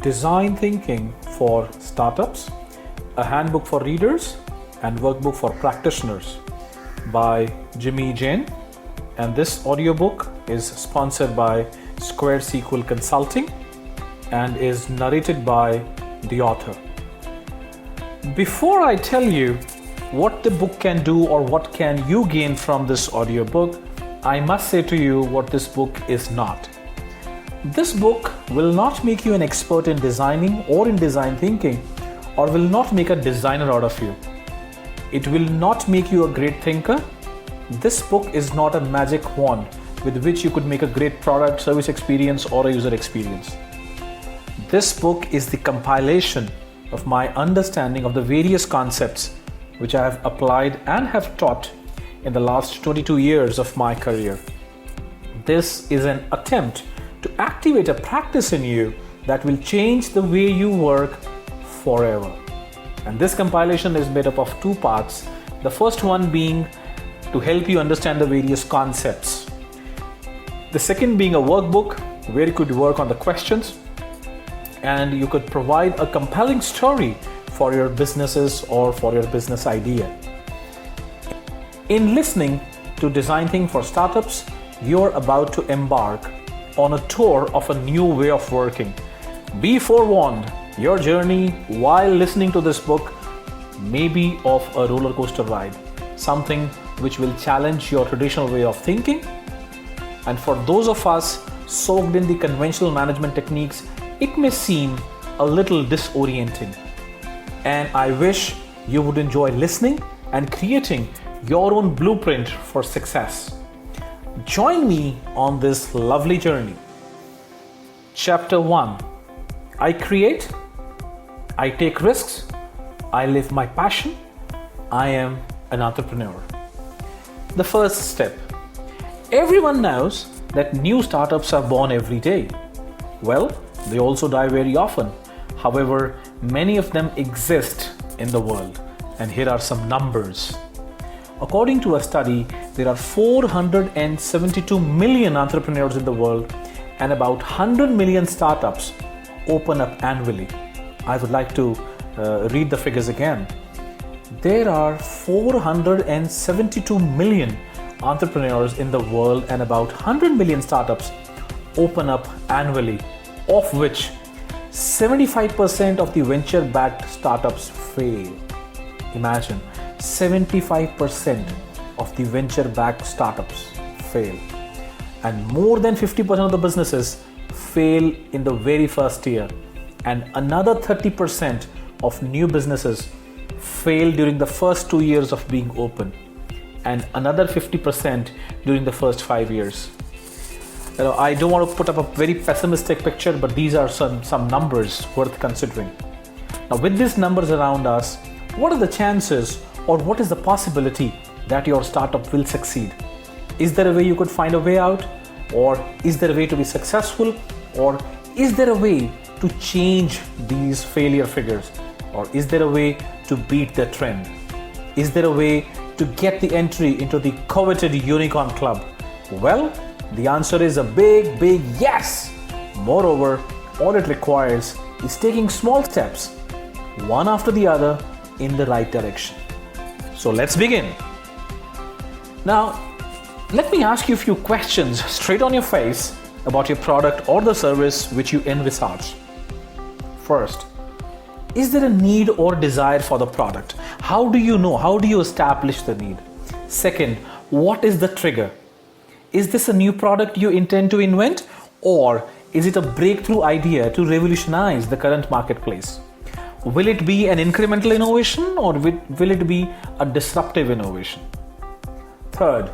Design Thinking for Startups, a handbook for readers and workbook for practitioners by Jimmyjain. And this audiobook is sponsored by Squaresequel Consulting and is narrated by the author. Before I tell you what the book can do or what can you gain from this audiobook, I must say to you what this book is not. This book will not make you an expert in designing or in design thinking, or will not make a designer out of you. It will not make you a great thinker. This book is not a magic wand with which you could make a great product, service experience, or a user experience. This book is the compilation of my understanding of the various concepts which I have applied and have taught in the last 22 years of my career. This is an attempt to activate a practice in you that will change the way you work forever. And this compilation is made up of two parts. The first one being to help you understand the various concepts. The second being a workbook where you could work on the questions and you could provide a compelling story for your businesses or for your business idea. In listening to Designthinking for Startups, you're about to embark on a tour of a new way of working. Be forewarned, your journey while listening to this book may be of a roller coaster ride, something which will challenge your traditional way of thinking. And for those of us soaked in the conventional management techniques, it may seem a little disorienting. And I wish you would enjoy listening and creating your own blueprint for success. Join me on this lovely journey. Chapter 1. I create, I take risks, I live my passion, I am an entrepreneur. The first step. Everyone knows that new startups are born every day. Well, they also die very often. However, many of them exist in the world. And here are some numbers. According to a study, there are 472 million entrepreneurs in the world and about 100 million startups open up annually. I would like to read the figures again. There are 472 million entrepreneurs in the world and about 100 million startups open up annually, of which 75% of the venture-backed startups fail. Imagine, 75% of the venture-backed startups fail. And more than 50% of the businesses fail in the very first year. And another 30% of new businesses fail during the first 2 years of being open. And another 50% during the first 5 years. I don't want to put up a very pessimistic picture, but these are some numbers worth considering. Now, with these numbers around us, what are the chances or what is the possibility that your startup will succeed? Is there a way you could find a way out? Or is there a way to be successful? Or is there a way to change these failure figures? Or is there a way to beat the trend? Is there a way to get the entry into the coveted unicorn club? Well, the answer is a big yes. Moreover, all it requires is taking small steps, one after the other, in the right direction. So let's begin. Now, let me ask you a few questions straight on your face about your product or the service which you envisage. First, is there a need or desire for the product? How do you know? How do you establish the need? Second, what is the trigger? Is this a new product you intend to invent, or is it a breakthrough idea to revolutionize the current marketplace? Will it be an incremental innovation, or will it be a disruptive innovation? Third,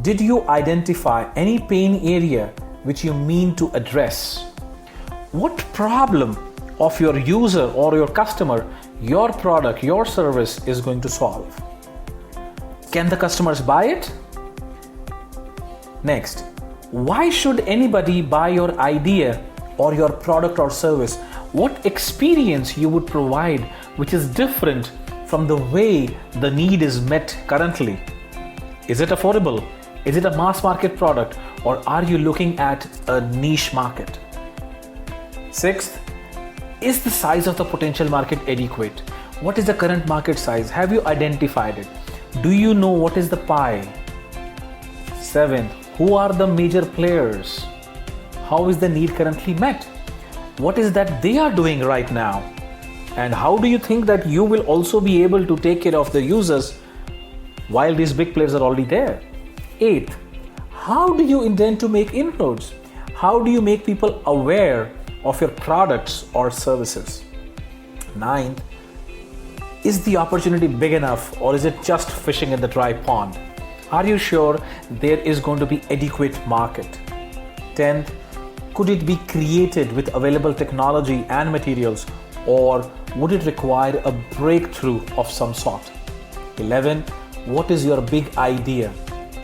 did you identify any pain area which you mean to address? What problem of your user or your customer your product, your service is going to solve? Can the customers buy it? Next, why should anybody buy your idea or your product or service? What experience you would provide which is different from the way the need is met currently? Is it affordable? Is it a mass market product, or are you looking at a niche market? Sixth, Is the size of the potential market adequate? What is the current market size? Have you identified it? Do you know what is the pie? 7th, who are the major players? How is the need currently met? What is that they are doing right now? And how do you think that you will also be able to take care of the users while these big players are already there? 8th, how do you intend to make inroads? How do you make people aware of your products or services? 9th, is the opportunity big enough, or is it just fishing in the dry pond? Are you sure there is going to be adequate market? 10th, could it be created with available technology and materials, or would it require a breakthrough of some sort? 11, what is your big idea?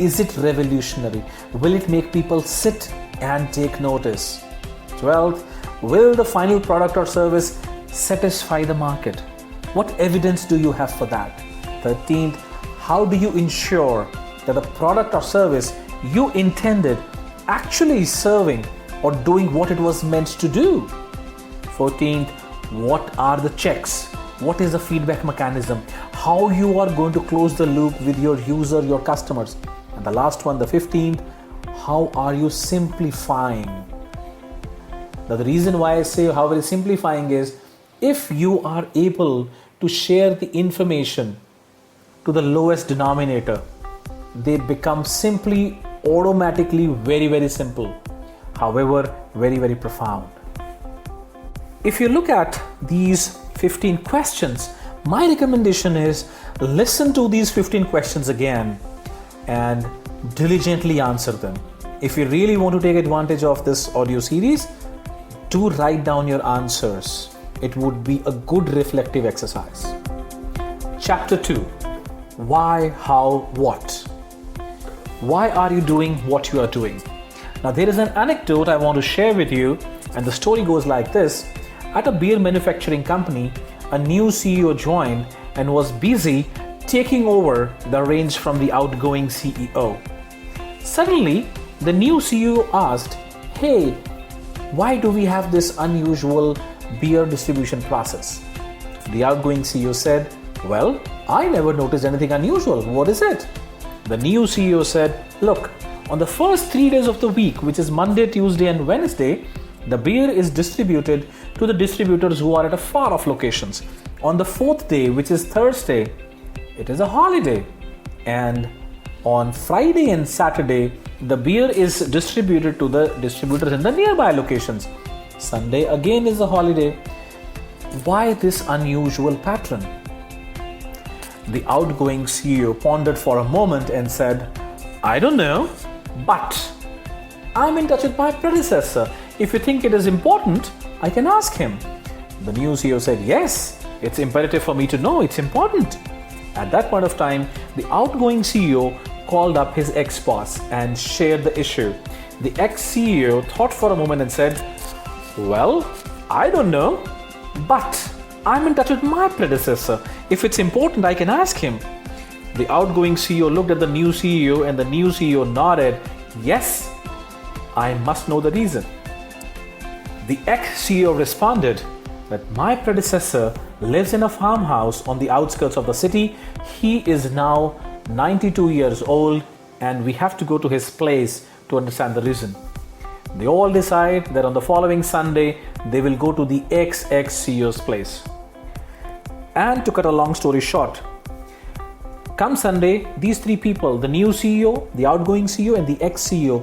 Is it revolutionary? Will it make people sit and take notice? 12th, will the final product or service satisfy the market? What evidence do you have for that? 13th, how do you ensure that the product or service you intended actually is serving or doing what it was meant to do? 14th, what are the checks? What is the feedback mechanism? How you are going to close the loop with your user, your customers? And the last one, the 15th, how are you simplifying? Now, the reason why I say how very simplifying is, if you are able to share the information to the lowest denominator, they become simply automatically very, very simple. However, very, very profound. If you look at these 15 questions, my recommendation is listen to these 15 questions again and diligently answer them. If you really want to take advantage of this audio series, do write down your answers. It would be a good reflective exercise. Chapter 2. Why, how, what? Why are you doing what you are doing? Now, there is an anecdote I want to share with you, and the story goes like this. At a beer manufacturing company, a new CEO joined and was busy taking over the reins from the outgoing CEO. Suddenly, the new CEO asked, "Hey, why do we have this unusual beer distribution process?" The outgoing CEO said, "Well, I never noticed anything unusual. What is it?" The new CEO said, "Look, on the first 3 days of the week, which is Monday, Tuesday, and Wednesday, the beer is distributed to the distributors who are at a far off locations. On the 4th day, which is Thursday, it is a holiday. And on Friday and Saturday, the beer is distributed to the distributors in the nearby locations. Sunday again is a holiday. Why this unusual pattern?" The outgoing CEO pondered for a moment and said, "I don't know, but I'm in touch with my predecessor. If you think it is important, I can ask him." The new CEO said, "Yes, it's imperative for me to know. It's important." At that point of time, the outgoing CEO called up his ex-boss and shared the issue. The ex-CEO thought for a moment and said, "Well, I don't know, but I'm in touch with my predecessor. If it's important, I can ask him." The outgoing CEO looked at the new CEO and the new CEO nodded, "Yes, I must know the reason." The ex-CEO responded that my predecessor lives in a farmhouse on the outskirts of the city. He is now 92 years old and we have to go to his place to understand the reason. They all decide that on the following Sunday, they will go to the ex-CEO's place. And to cut a long story short, come Sunday, these three people, the new CEO, the outgoing CEO, and the ex-CEO,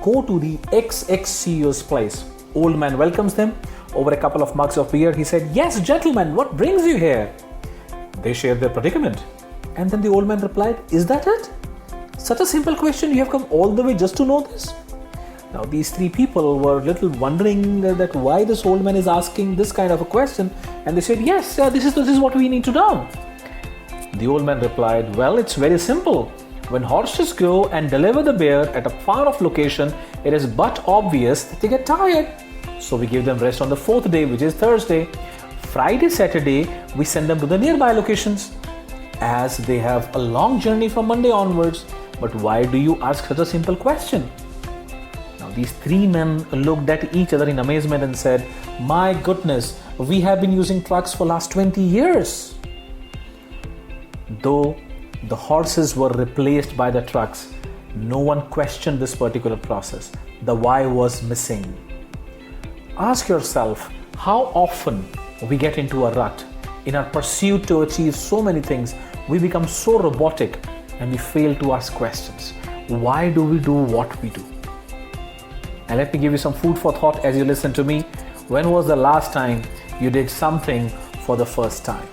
go to the ex-CEO's place. Old man welcomes them. Over a couple of mugs of beer, he said, "Yes, gentlemen, what brings you here?" They shared their predicament. And then the old man replied, "Is that it? Such a simple question, you have come all the way just to know this?" Now these three people were a little wondering that why this old man is asking this kind of a question, and they said, "Yes, this is what we need to know." The old man replied, "Well, it's very simple. When horses go and deliver the beer at a far off location, it is but obvious that they get tired. So we give them rest on the 4th day, which is Thursday. Friday, Saturday, we send them to the nearby locations, as they have a long journey from Monday onwards. But why do you ask such a simple question?" Now these three men looked at each other in amazement and said, "My goodness, we have been using trucks for last 20 years. Though the horses were replaced by the trucks, no one questioned this particular process. The why was missing. Ask yourself how often we get into a rut. In our pursuit to achieve so many things, we become so robotic and we fail to ask questions. Why do we do what we do? And let me give you some food for thought as you listen to me. When was the last time you did something for the first time?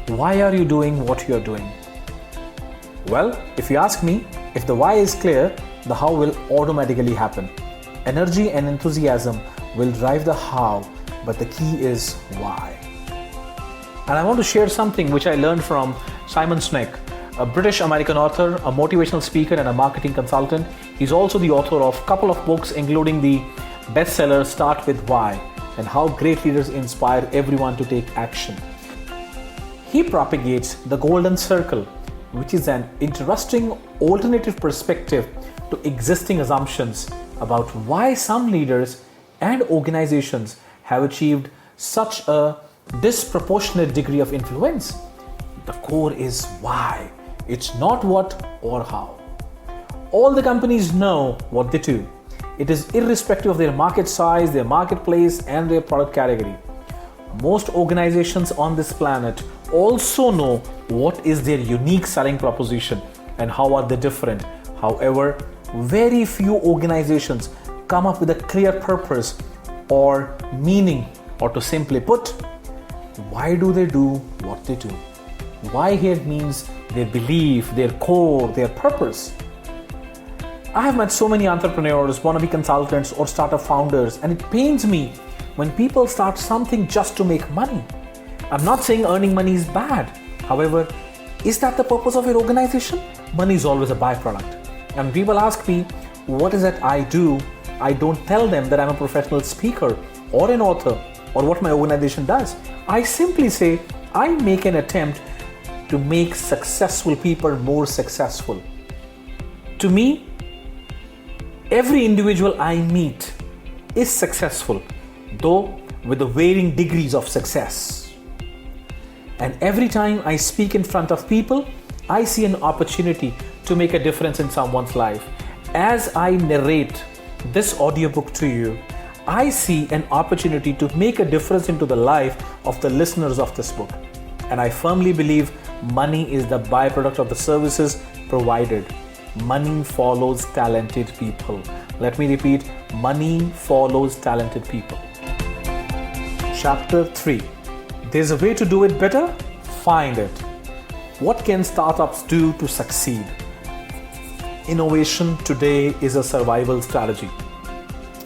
Why are you doing what you're doing? Well, if you ask me, if the why is clear, the how will automatically happen. Energy and enthusiasm will drive the how, but the key is why. And I want to share something which I learned from Simon Sinek, a British-American author, a motivational speaker, and a marketing consultant. He's also the author of a couple of books, including the bestseller Start With Why and How Great Leaders Inspire Everyone to Take Action. He propagates the golden circle, which is an interesting alternative perspective to existing assumptions about why some leaders and organizations have achieved such a disproportionate degree of influence. The core is why. It's not what or how. All the companies know what they do. It is irrespective of their market size, their marketplace, and their product category. Most organizations on this planet also know what is their unique selling proposition and how are they different. However, very few organizations come up with a clear purpose or meaning, or to simply put, why do they do what they do? Why here means their belief, their core, their purpose. I have met so many entrepreneurs, wannabe consultants, or startup founders, and it pains me when people start something just to make money. I'm not saying earning money is bad. However, is that the purpose of your organization? Money is always a byproduct. And people ask me, what is it I do? I don't tell them that I'm a professional speaker or an author or what my organization does. I simply say, I make an attempt to make successful people more successful. To me, every individual I meet is successful, though with the varying degrees of success. And every time I speak in front of people, I see an opportunity to make a difference in someone's life. As I narrate this audiobook to you, I see an opportunity to make a difference into the life of the listeners of this book. And I firmly believe money is the byproduct of the services provided. Money follows talented people. Let me repeat, money follows talented people. Chapter 3. There's a way to do it better? Find it. What can startups do to succeed? Innovation today is a survival strategy.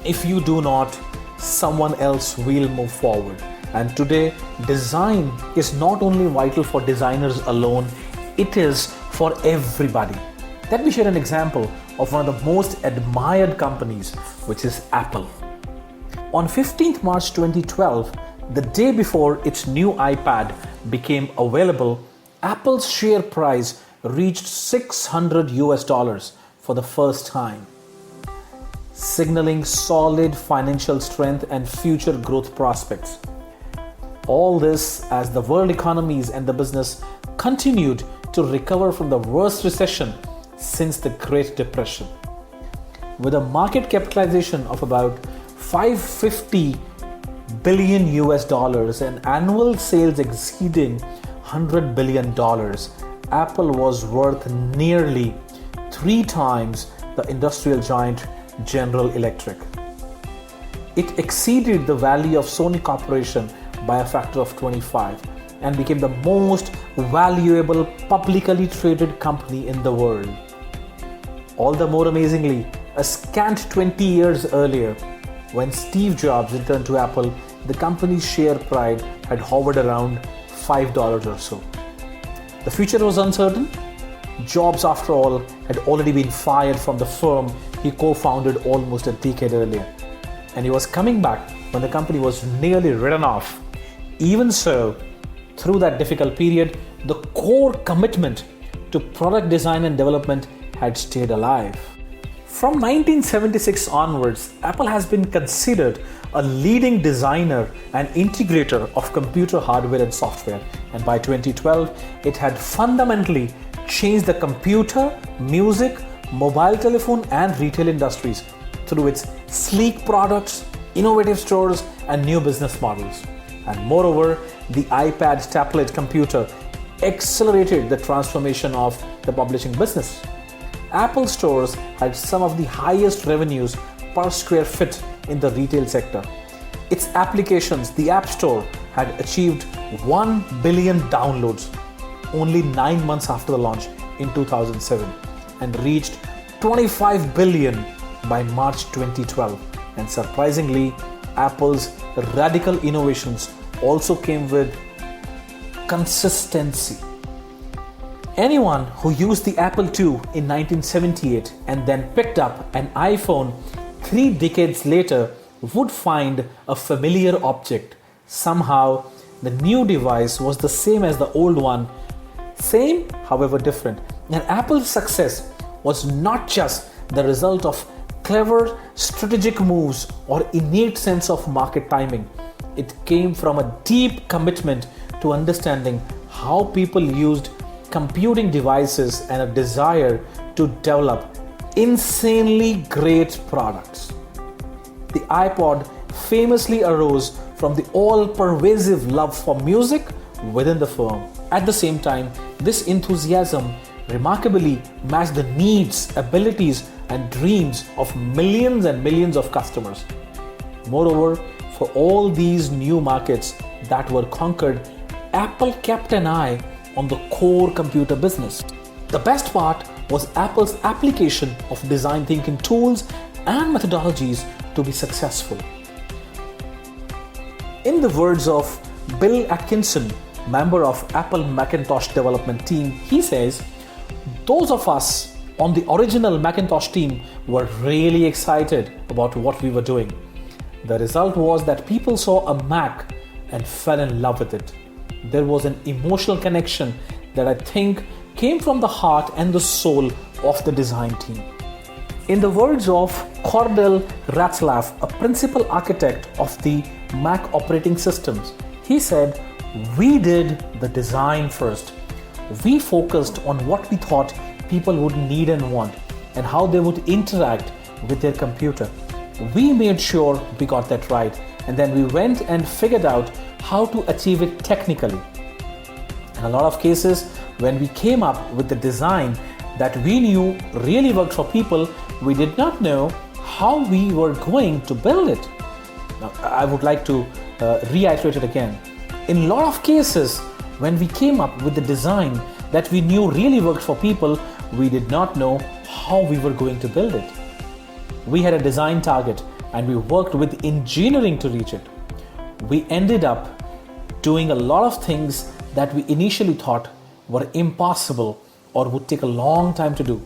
If you do not, someone else will move forward. And today, design is not only vital for designers alone, it is for everybody. Let me share an example of one of the most admired companies, which is Apple. On 15th March 2012, the day before its new iPad became available, Apple's share price reached $600 for the first time, signaling solid financial strength and future growth prospects. All this as the world economies and the business continued to recover from the worst recession since the Great Depression. With a market capitalization of about $550 billion and annual sales exceeding $100 billion, Apple was worth nearly 3 times the industrial giant General Electric. It exceeded the value of Sony Corporation by a factor of 25 and became the most valuable publicly traded company in the world. All the more amazingly, a scant 20 years earlier, when Steve Jobs returned to Apple, the company's share price had hovered around $5 or so. The future was uncertain. Jobs, after all, had already been fired from the firm he co-founded almost a decade earlier, and he was coming back when the company was nearly written off. Even so, through that difficult period, the core commitment to product design and development had stayed alive. From 1976 onwards, Apple has been considered a leading designer and integrator of computer hardware and software. And by 2012, it had fundamentally changed the computer, music, mobile telephone, and retail industries through its sleek products, innovative stores, and new business models. And moreover, the iPad tablet computer accelerated the transformation of the publishing business. Apple stores had some of the highest revenues per square foot in the retail sector. Its applications, the App Store, had achieved 1 billion downloads only 9 months after the launch in 2007 and reached 25 billion by March 2012. And surprisingly, Apple's radical innovations also came with consistency. Anyone who used the Apple II in 1978 and then picked up an iPhone 3 decades later would find a familiar object. Somehow, the new device was the same as the old one. Same, however different. And Apple's success was not just the result of clever strategic moves or innate sense of market timing. It came from a deep commitment to understanding how people used computing devices and a desire to develop insanely great products. The iPod famously arose from the all-pervasive love for music within the firm. At the same time, this enthusiasm remarkably matched the needs, abilities, and dreams of millions and millions of customers. Moreover, for all these new markets that were conquered, Apple kept an eye on the core computer business. The best part was Apple's application of design thinking tools and methodologies to be successful. In the words of Bill Atkinson, member of Apple Macintosh development team, he says, "Those of us on the original Macintosh team were really excited about what we were doing. The result was that people saw a Mac and fell in love with it. There was an emotional connection that I think came from the heart and the soul of the design team." In the words of Cordell Ratzlaff, a principal architect of the Mac operating systems, he said, "We did the design first. We focused on what we thought people would need and want and how they would interact with their computer. We made sure we got that right, and then we went and figured out how to achieve it technically. In a lot of cases, when we came up with the design that we knew really worked for people, we did not know how we were going to build it." Now, I would like to reiterate it again. In a lot of cases, when we came up with the design that we knew really worked for people, we did not know how we were going to build it. We had a design target and we worked with engineering to reach it. We ended up doing a lot of things that we initially thought were impossible or would take a long time to do.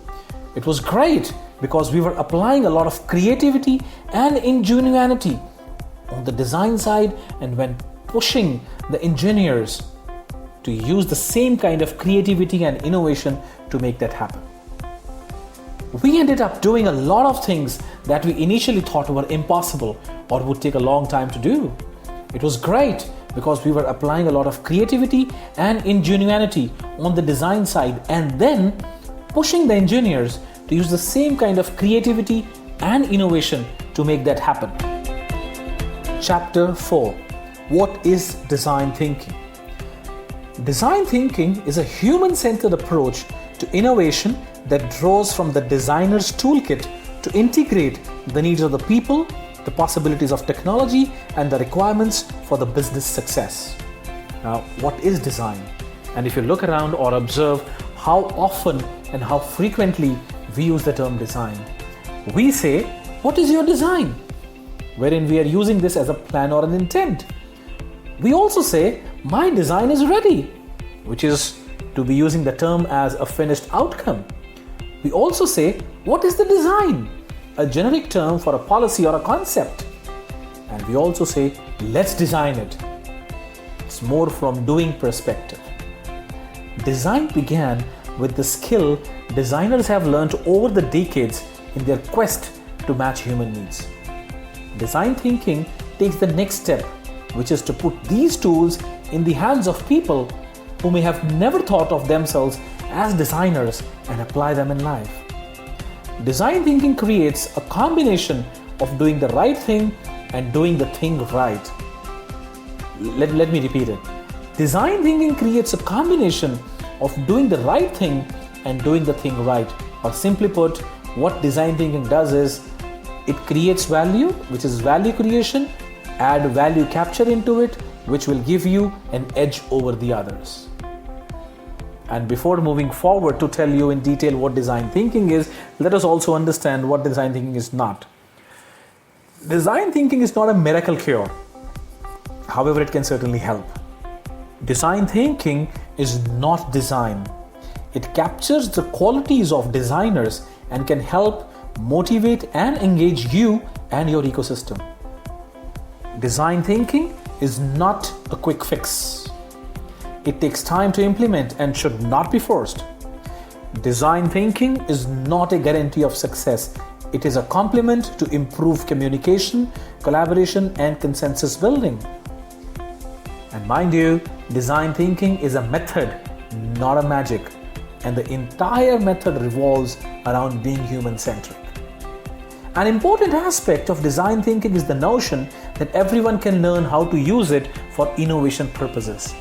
It was great because we were applying a lot of creativity and ingenuity on the design side and when pushing the engineers to use the same kind of creativity and innovation to make that happen. We ended up doing a lot of things that we initially thought were impossible or would take a long time to do. It was great because we were applying a lot of creativity and ingenuity on the design side and then pushing the engineers to use the same kind of creativity and innovation to make that happen. Chapter 4. What is design thinking? Design thinking is a human-centered approach to innovation that draws from the designer's toolkit to integrate the needs of the people, the possibilities of technology, and the requirements for the business success. Now, what is design? And if you look around or observe how often and how frequently we use the term design, we say, "What is your design?" wherein we are using this as a plan or an intent. We also say, "My design is ready," which is to be using the term as a finished outcome. We also say, "What is the design?" a generic term for a policy or a concept. And we also say, "Let's design it." It's more from doing perspective. Design began with the skill designers have learned over the decades in their quest to match human needs. Design thinking takes the next step, which is to put these tools in the hands of people who may have never thought of themselves as designers and apply them in life. Design thinking creates a combination of doing the right thing and doing the thing right. Let me repeat it. Design thinking creates a combination of doing the right thing and doing the thing right. Or simply put, what design thinking does is it creates value, which is value creation, add value capture into it, which will give you an edge over the others. And before moving forward to tell you in detail what design thinking is, let us also understand what design thinking is not. Design thinking is not a miracle cure. However, it can certainly help. Design thinking is not design. It captures the qualities of designers and can help motivate and engage you and your ecosystem. Design thinking is not a quick fix. It takes time to implement and should not be forced. Design thinking is not a guarantee of success. It is a complement to improve communication, collaboration, and consensus building. And mind you, design thinking is a method, not a magic, and the entire method revolves around being human-centric. An important aspect of design thinking is the notion that everyone can learn how to use it for innovation purposes.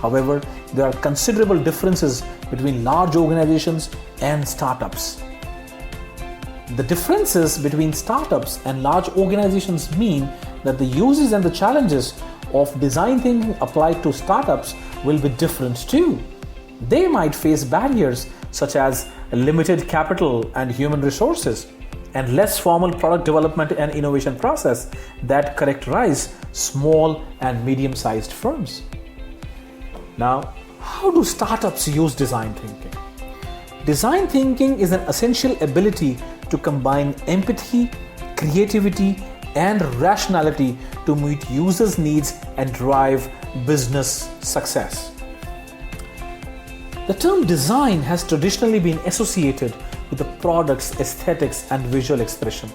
However, there are considerable differences between large organizations and startups. The differences between startups and large organizations mean that the uses and the challenges of design thinking applied to startups will be different too. They might face barriers such as limited capital and human resources, and less formal product development and innovation process that characterize small and medium-sized firms. Now, how do startups use design thinking? Design thinking is an essential ability to combine empathy, creativity, and rationality to meet users' needs and drive business success. The term design has traditionally been associated with the product's aesthetics and visual expression.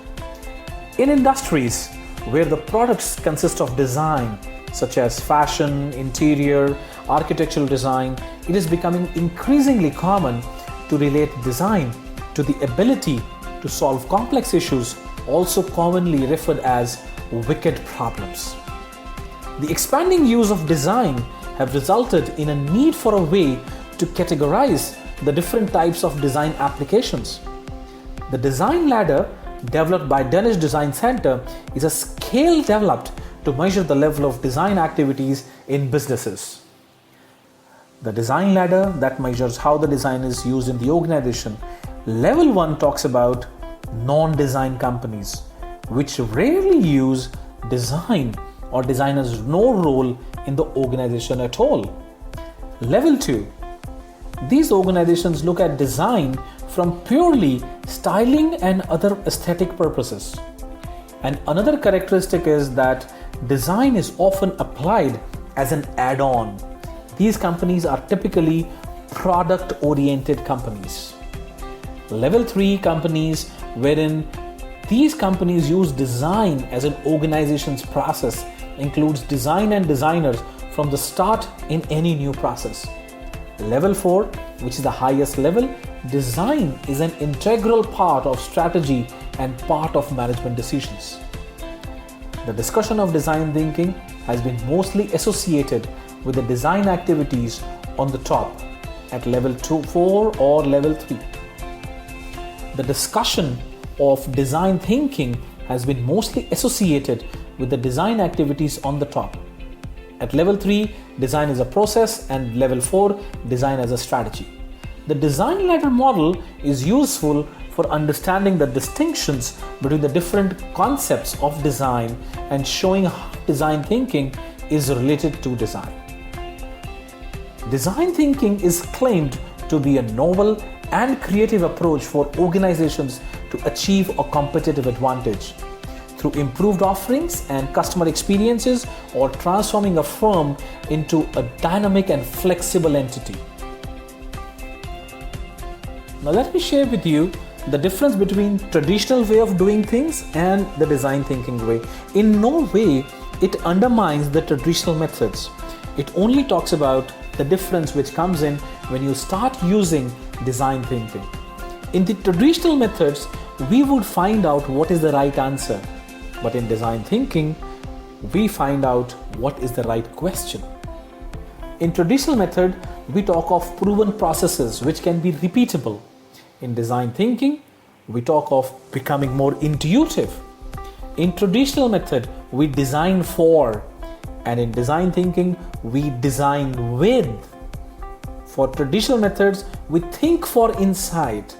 In industries where the products consist of design, such as fashion, interior, architectural design, it is becoming increasingly common to relate design to the ability to solve complex issues, also commonly referred as wicked problems. The expanding use of design have resulted in a need for a way to categorize the different types of design applications. The design ladder developed by Danish Design Center is a scale developed to measure the level of design activities in businesses. The design ladder that measures how the design is used in the organization. Level 1 talks about non-design companies, which rarely use design or design has no role in the organization at all. Level 2. These organizations look at design from purely styling and other aesthetic purposes. And another characteristic is that design is often applied as an add-on. These companies are typically product-oriented companies. Level 3 companies, wherein these companies use design as an organization's process, includes design and designers from the start in any new process. Level 4, which is the highest level, design is an integral part of strategy and part of management decisions. The discussion of design thinking has been mostly associated with the design activities on the top at level 4 or level 3. The discussion of design thinking has been mostly associated with the design activities on the top. At level 3, design is a process, and level 4, design as a strategy. The design ladder model is useful for understanding the distinctions between the different concepts of design and showing how design thinking is related to design. Design thinking is claimed to be a novel and creative approach for organizations to achieve a competitive advantage through improved offerings and customer experiences, or transforming a firm into a dynamic and flexible entity. Now let me share with you the difference between traditional way of doing things and the design thinking way. In no way it undermines the traditional methods. It only talks about the difference which comes in when you start using design thinking. In the traditional methods, we would find out what is the right answer. But in design thinking, we find out what is the right question. In traditional method, we talk of proven processes which can be repeatable. In design thinking, we talk of becoming more intuitive. In traditional method, we design for, and in design thinking, we design with. For traditional methods, we think for insight.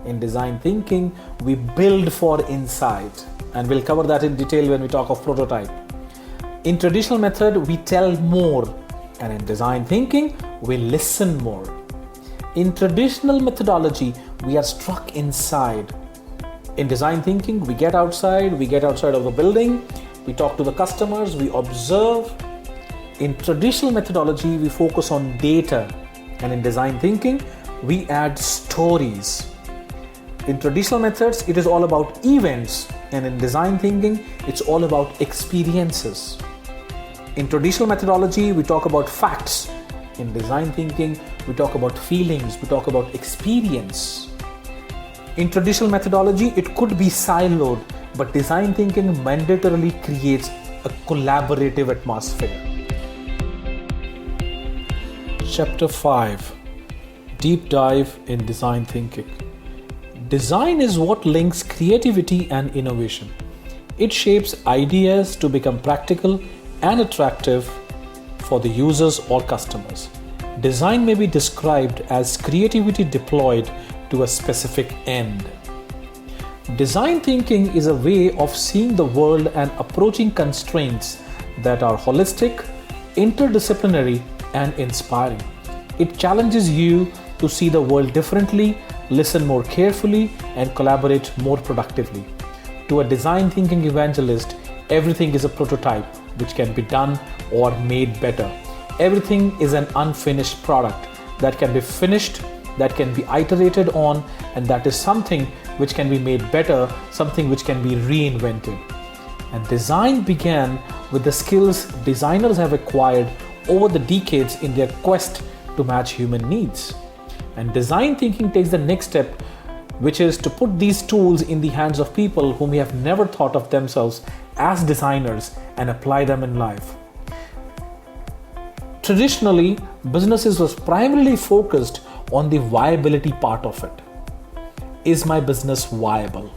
In design thinking, we build for insight. And we'll cover that in detail when we talk of prototype. In traditional method, we tell more. And in design thinking, we listen more. In traditional methodology, we are struck inside. In design thinking, we get outside of the building, we talk to the customers, we observe. In traditional methodology, we focus on data. And in design thinking, we add stories. In traditional methods, it is all about events. And in design thinking, it's all about experiences. In traditional methodology, we talk about facts. In design thinking, we talk about feelings, we talk about experience. In traditional methodology, it could be siloed, but design thinking mandatorily creates a collaborative atmosphere. Chapter 5: Deep Dive in Design Thinking. Design is what links creativity and innovation. It shapes ideas to become practical and attractive for the users or customers. Design may be described as creativity deployed to a specific end. Design thinking is a way of seeing the world and approaching constraints that are holistic, interdisciplinary, and inspiring. It challenges you to see the world differently, listen more carefully, and collaborate more productively. To a design thinking evangelist, everything is a prototype which can be done or made better. Everything is an unfinished product that can be finished, that can be iterated on, and that is something which can be made better, something which can be reinvented. And design began with the skills designers have acquired over the decades in their quest to match human needs. And design thinking takes the next step, which is to put these tools in the hands of people whom have never thought of themselves as designers and apply them in life. Traditionally, businesses was primarily focused on the viability part of it. Is my business viable?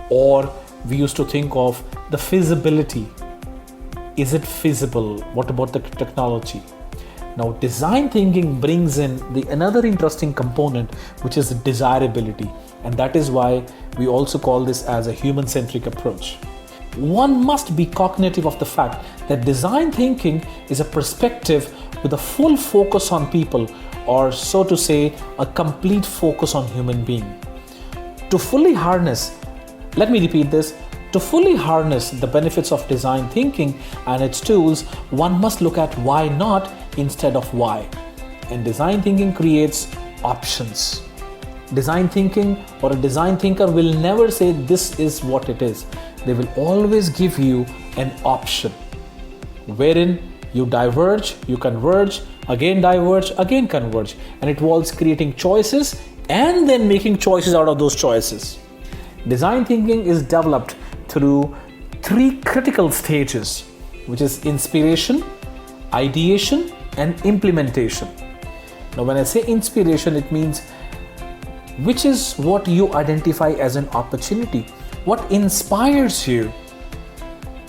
Or we used to think of the feasibility. Is it feasible? What about the technology? Now, design thinking brings in another interesting component, which is desirability. And that is why we also call this as a human-centric approach. One must be cognitive of the fact that design thinking is a perspective with a full focus on people, or so to say, a complete focus on human being. To fully harness, let me repeat this, to fully harness the benefits of design thinking and its tools, one must look at why not instead of why. And design thinking creates options. Design thinking or a design thinker will never say this is what it is. They will always give you an option wherein you diverge, you converge, again diverge, again converge, and it involves creating choices and then making choices out of those choices. Design thinking is developed through 3 critical stages, which is inspiration, ideation, and implementation. Now, when I say inspiration, it means which is what you identify as an opportunity. What inspires you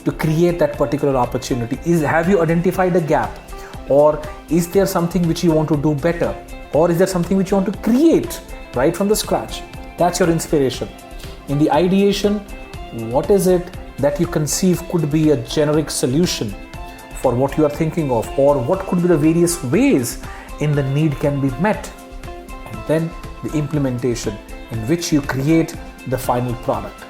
to create that particular opportunity? Have you identified a gap? Or is there something which you want to do better? Or is there something which you want to create right from the scratch? That's your inspiration. In the ideation, what is it that you conceive could be a generic solution for what you are thinking of, or what could be the various ways in the need can be met? And then the implementation, in which you create the final product.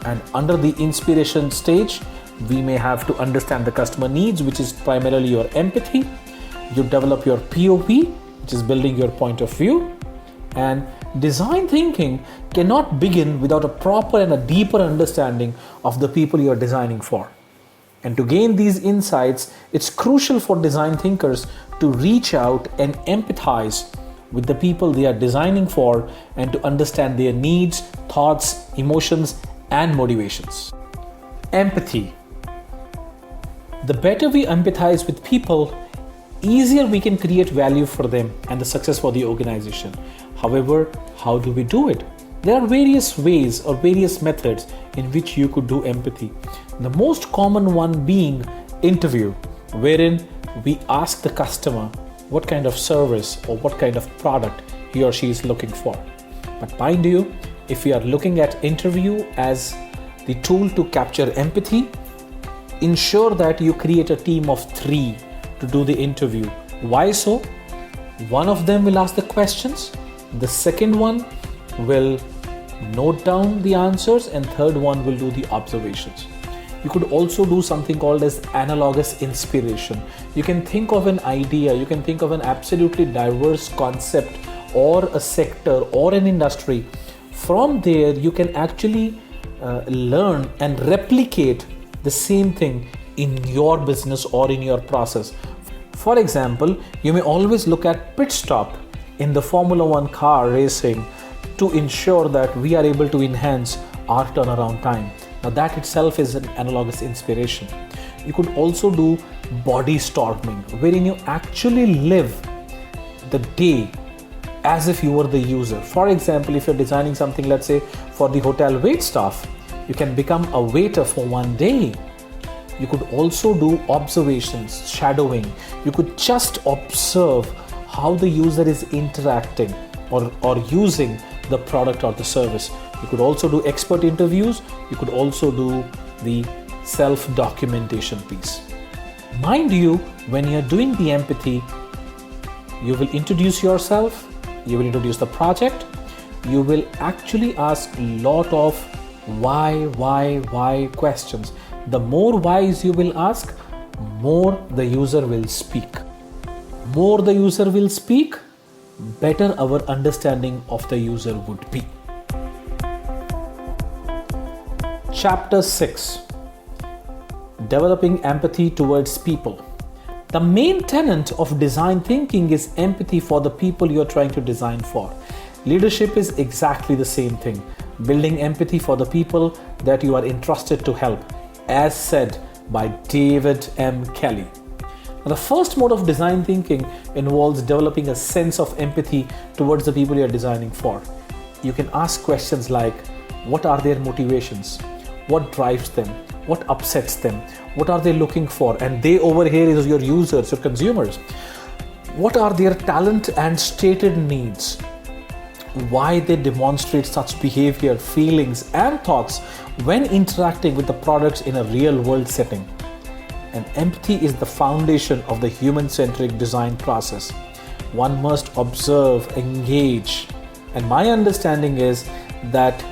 And under the inspiration stage, we may have to understand the customer needs, which is primarily your empathy. You develop your POV, which is building your point of view, and Design thinking cannot begin without a proper and a deeper understanding of the people you are designing for. And to gain these insights, it's crucial for design thinkers to reach out and empathize with the people they are designing for and to understand their needs, thoughts, emotions, and motivations. Empathy. The better we empathize with people, easier we can create value for them and the success for the organization. However, how do we do it? There are various ways or various methods in which you could do empathy. The most common one being interview, wherein we ask the customer what kind of service or what kind of product he or she is looking for. But mind you, if we are looking at interview as the tool to capture empathy, ensure that you create a team of 3 to do the interview. Why so? One of them will ask the questions, the second one will note down the answers, and third one will do the observations. You could also do something called as analogous inspiration. You can think of an idea, you can think of an absolutely diverse concept or a sector or an industry. From there, you can actually learn and replicate the same thing in your business or in your process. For example, you may always look at pit stop in the Formula 1 car racing to ensure that we are able to enhance our turnaround time. Now that itself is an analogous inspiration. You could also do body storming, wherein you actually live the day as if you were the user. For example, if you're designing something, let's say for the hotel wait staff, you can become a waiter for one day. You could also do observations, shadowing. You could just observe how the user is interacting or using the product or the service. You could also do expert interviews. You could also do the self-documentation piece. Mind you, when you're doing the empathy, you will introduce yourself, you will introduce the project, you will actually ask a lot of why questions. The more whys you will ask, more the user will speak. More the user will speak, better our understanding of the user would be. Chapter 6. Developing empathy towards people. The main tenet of design thinking is empathy for the people you are trying to design for. Leadership is exactly the same thing. Building empathy for the people that you are entrusted to help, as said by David M. Kelly. Now, the first mode of design thinking involves developing a sense of empathy towards the people you are designing for. You can ask questions like, what are their motivations? What drives them? What upsets them? What are they looking for? And they over here is your users, your consumers. What are their talent and stated needs? Why they demonstrate such behavior, feelings, and thoughts when interacting with the products in a real world setting. And empathy is the foundation of the human-centric design process. One must observe, engage. And my understanding is that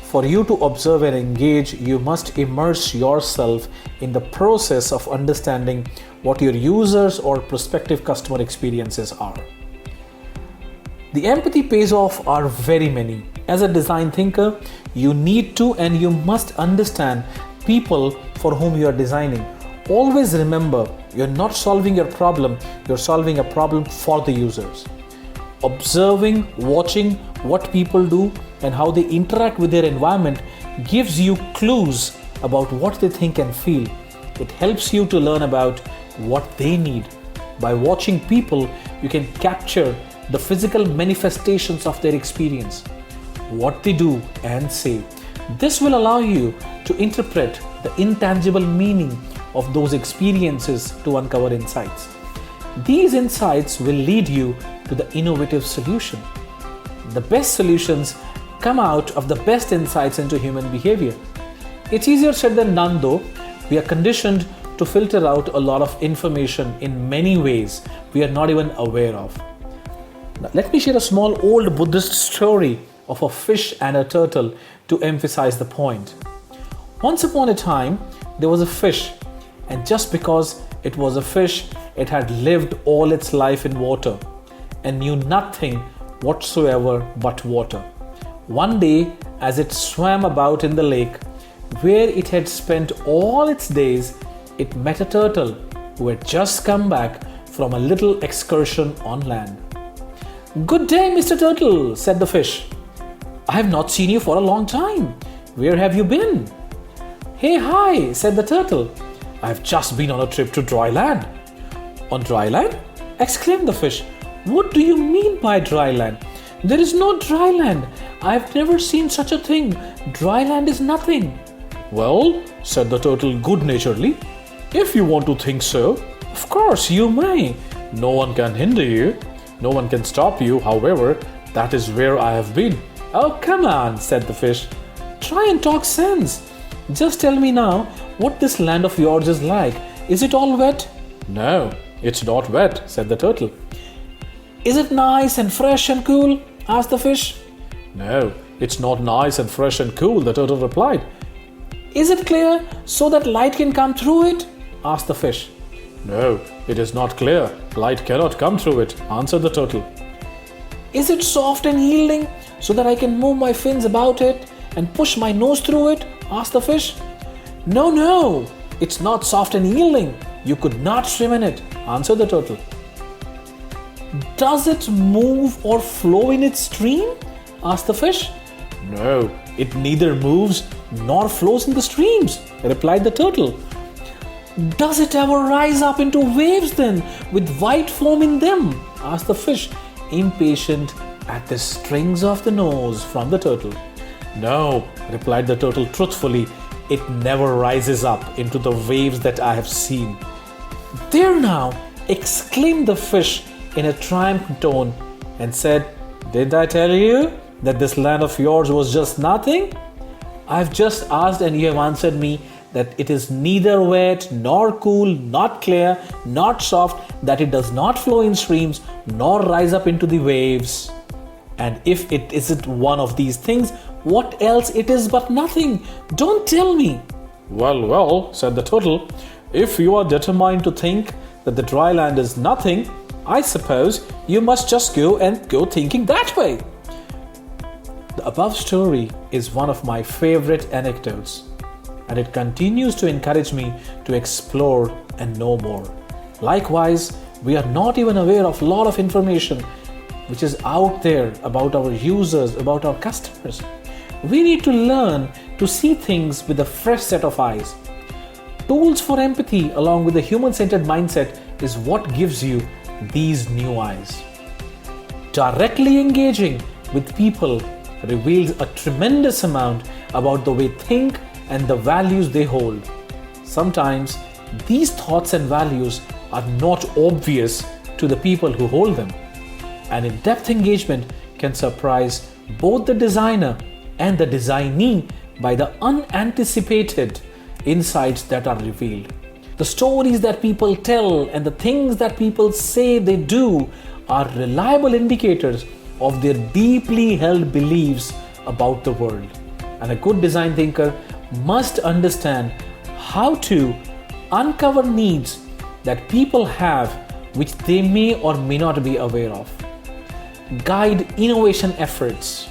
for you to observe and engage, you must immerse yourself in the process of understanding what your users or prospective customer experiences are. The empathy pays off are very many. As a design thinker, you need to and you must understand people for whom you are designing. Always remember, you're not solving your problem, you're solving a problem for the users. Observing, watching what people do and how they interact with their environment gives you clues about what they think and feel. It helps you to learn about what they need. By watching people, you can capture the physical manifestations of their experience, what they do and say. This will allow you to interpret the intangible meaning of those experiences to uncover insights. These insights will lead you to the innovative solution. The best solutions come out of the best insights into human behavior. It's easier said than done though. We are conditioned to filter out a lot of information in many ways we are not even aware of. Now, let me share a small old Buddhist story of a fish and a turtle to emphasize the point. Once upon a time, there was a fish, and just because it was a fish, it had lived all its life in water and knew nothing whatsoever but water. One day, as it swam about in the lake, where it had spent all its days, it met a turtle who had just come back from a little excursion on land. "Good day, Mr. Turtle," said the fish. "I have not seen you for a long time. Where have you been?" "Hey, hi," said the turtle. "I have just been on a trip to dry land." "On dry land?" exclaimed the fish. "What do you mean by dry land? There is no dry land. I have never seen such a thing. Dry land is nothing." "Well," said the turtle good-naturedly, "if you want to think so, of course you may. No one can hinder you. No one can stop you. However, that is where I have been." "Oh, come on," said the fish. "Try and talk sense. Just tell me now what this land of yours is like. Is it all wet?" "No, it's not wet," said the turtle. "Is it nice and fresh and cool?" asked the fish. "No, it's not nice and fresh and cool," the turtle replied. "Is it clear so that light can come through it?" asked the fish. "No, it is not clear. Light cannot come through it," answered the turtle. "Is it soft and yielding so that I can move my fins about it and push my nose through it?" asked the fish. No, it's not soft and yielding. You could not swim in it," answered the turtle. "Does it move or flow in its stream?" asked the fish. "No, it neither moves nor flows in the streams," replied the turtle. "Does it ever rise up into waves then, with white foam in them?" asked the fish, impatient at the strings of the nose from the turtle. "No," replied the turtle truthfully, "it never rises up into the waves that I have seen." "There now!" exclaimed the fish in a triumphant tone and said, "Didn't I tell you that this land of yours was just nothing? I've just asked and you have answered me that it is neither wet nor cool, not clear, not soft, that it does not flow in streams nor rise up into the waves. And if it isn't one of these things, what else it is but nothing? Don't tell me." Well, said the turtle, "if you are determined to think that the dry land is nothing, I suppose you must just go thinking that way." The above story is one of my favorite anecdotes, and it continues to encourage me to explore and know more. Likewise, we are not even aware of a lot of information which is out there about our users, about our customers. We need to learn to see things with a fresh set of eyes. Tools for empathy along with a human-centered mindset is what gives you these new eyes. Directly engaging with people reveals a tremendous amount about the way they think and the values they hold. Sometimes these thoughts and values are not obvious to the people who hold them. And in-depth engagement can surprise both the designer and the designee by the unanticipated insights that are revealed. The stories that people tell and the things that people say they do are reliable indicators of their deeply held beliefs about the world. And a good design thinker must understand how to uncover needs that people have which they may or may not be aware of, guide innovation efforts,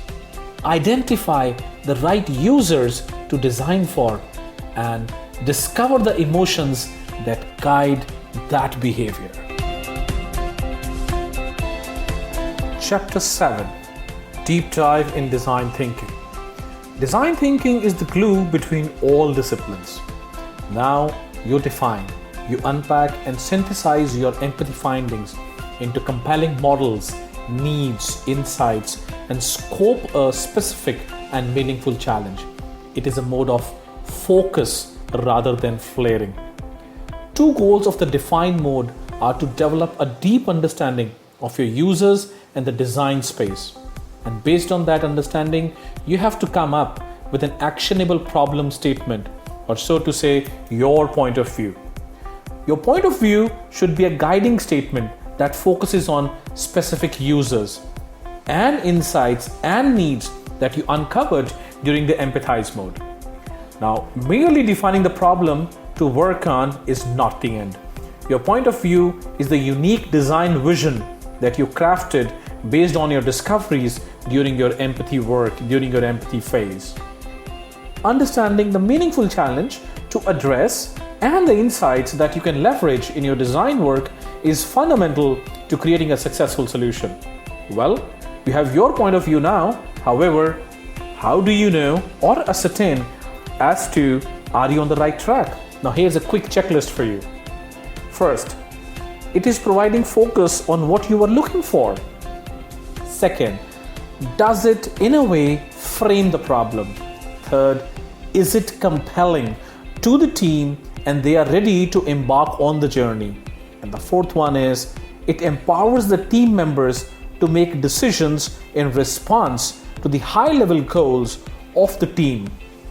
identify the right users to design for, and discover the emotions that guide that behavior. Chapter 7: Deep Dive in Design Thinking. Design thinking is the glue between all disciplines. Now you define, you unpack and synthesize your empathy findings into compelling models, needs, insights, and scope a specific and meaningful challenge. It is a mode of focus rather than flaring. Two goals of the defined mode are to develop a deep understanding of your users and the design space. And based on that understanding, you have to come up with an actionable problem statement, or so to say, your point of view. Your point of view should be a guiding statement that focuses on specific users and insights and needs that you uncovered during the empathize mode. Now, merely defining the problem to work on is not the end. Your point of view is the unique design vision that you crafted based on your discoveries during your empathy work, during your empathy phase. Understanding the meaningful challenge to address and the insights that you can leverage in your design work is fundamental to creating a successful solution. Well, you have your point of view now. However, how do you know or ascertain as to are you on the right track? Now here's a quick checklist for you. First, it is providing focus on what you are looking for. Second, does it in a way frame the problem? Third, is it compelling to the team and they are ready to embark on the journey? And the fourth one is, it empowers the team members to make decisions in response to the high-level goals of the team,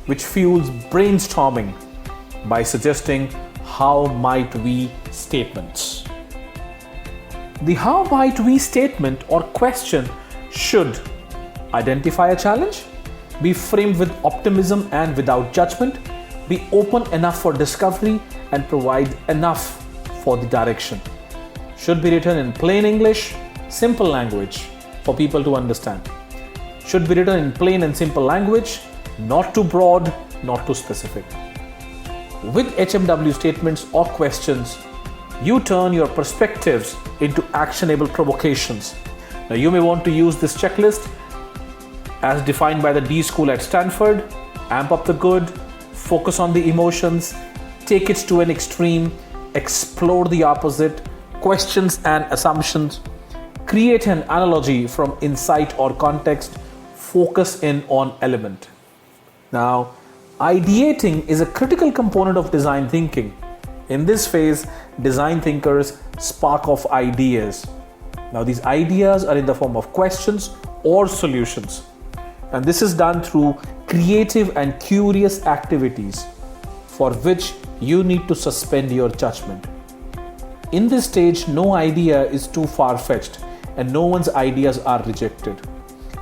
which fuels brainstorming by suggesting how might we statements. The how might we statement or question should identify a challenge, be framed with optimism and without judgment, be open enough for discovery, and provide enough for the direction. Should be written in plain English, simple language for people to understand. Should be written in plain and simple language, not too broad, not too specific. With HMW statements or questions, you turn your perspectives into actionable provocations. Now you may want to use this checklist as defined by the D School at Stanford: amp up the good, focus on the emotions, take it to an extreme, explore the opposite, questions and assumptions, create an analogy from insight or context, focus in on element. Now, ideating is a critical component of design thinking. In this phase, design thinkers spark off ideas. Now, these ideas are in the form of questions or solutions. And this is done through creative and curious activities for which you need to suspend your judgment. In this stage, no idea is too far-fetched and no one's ideas are rejected.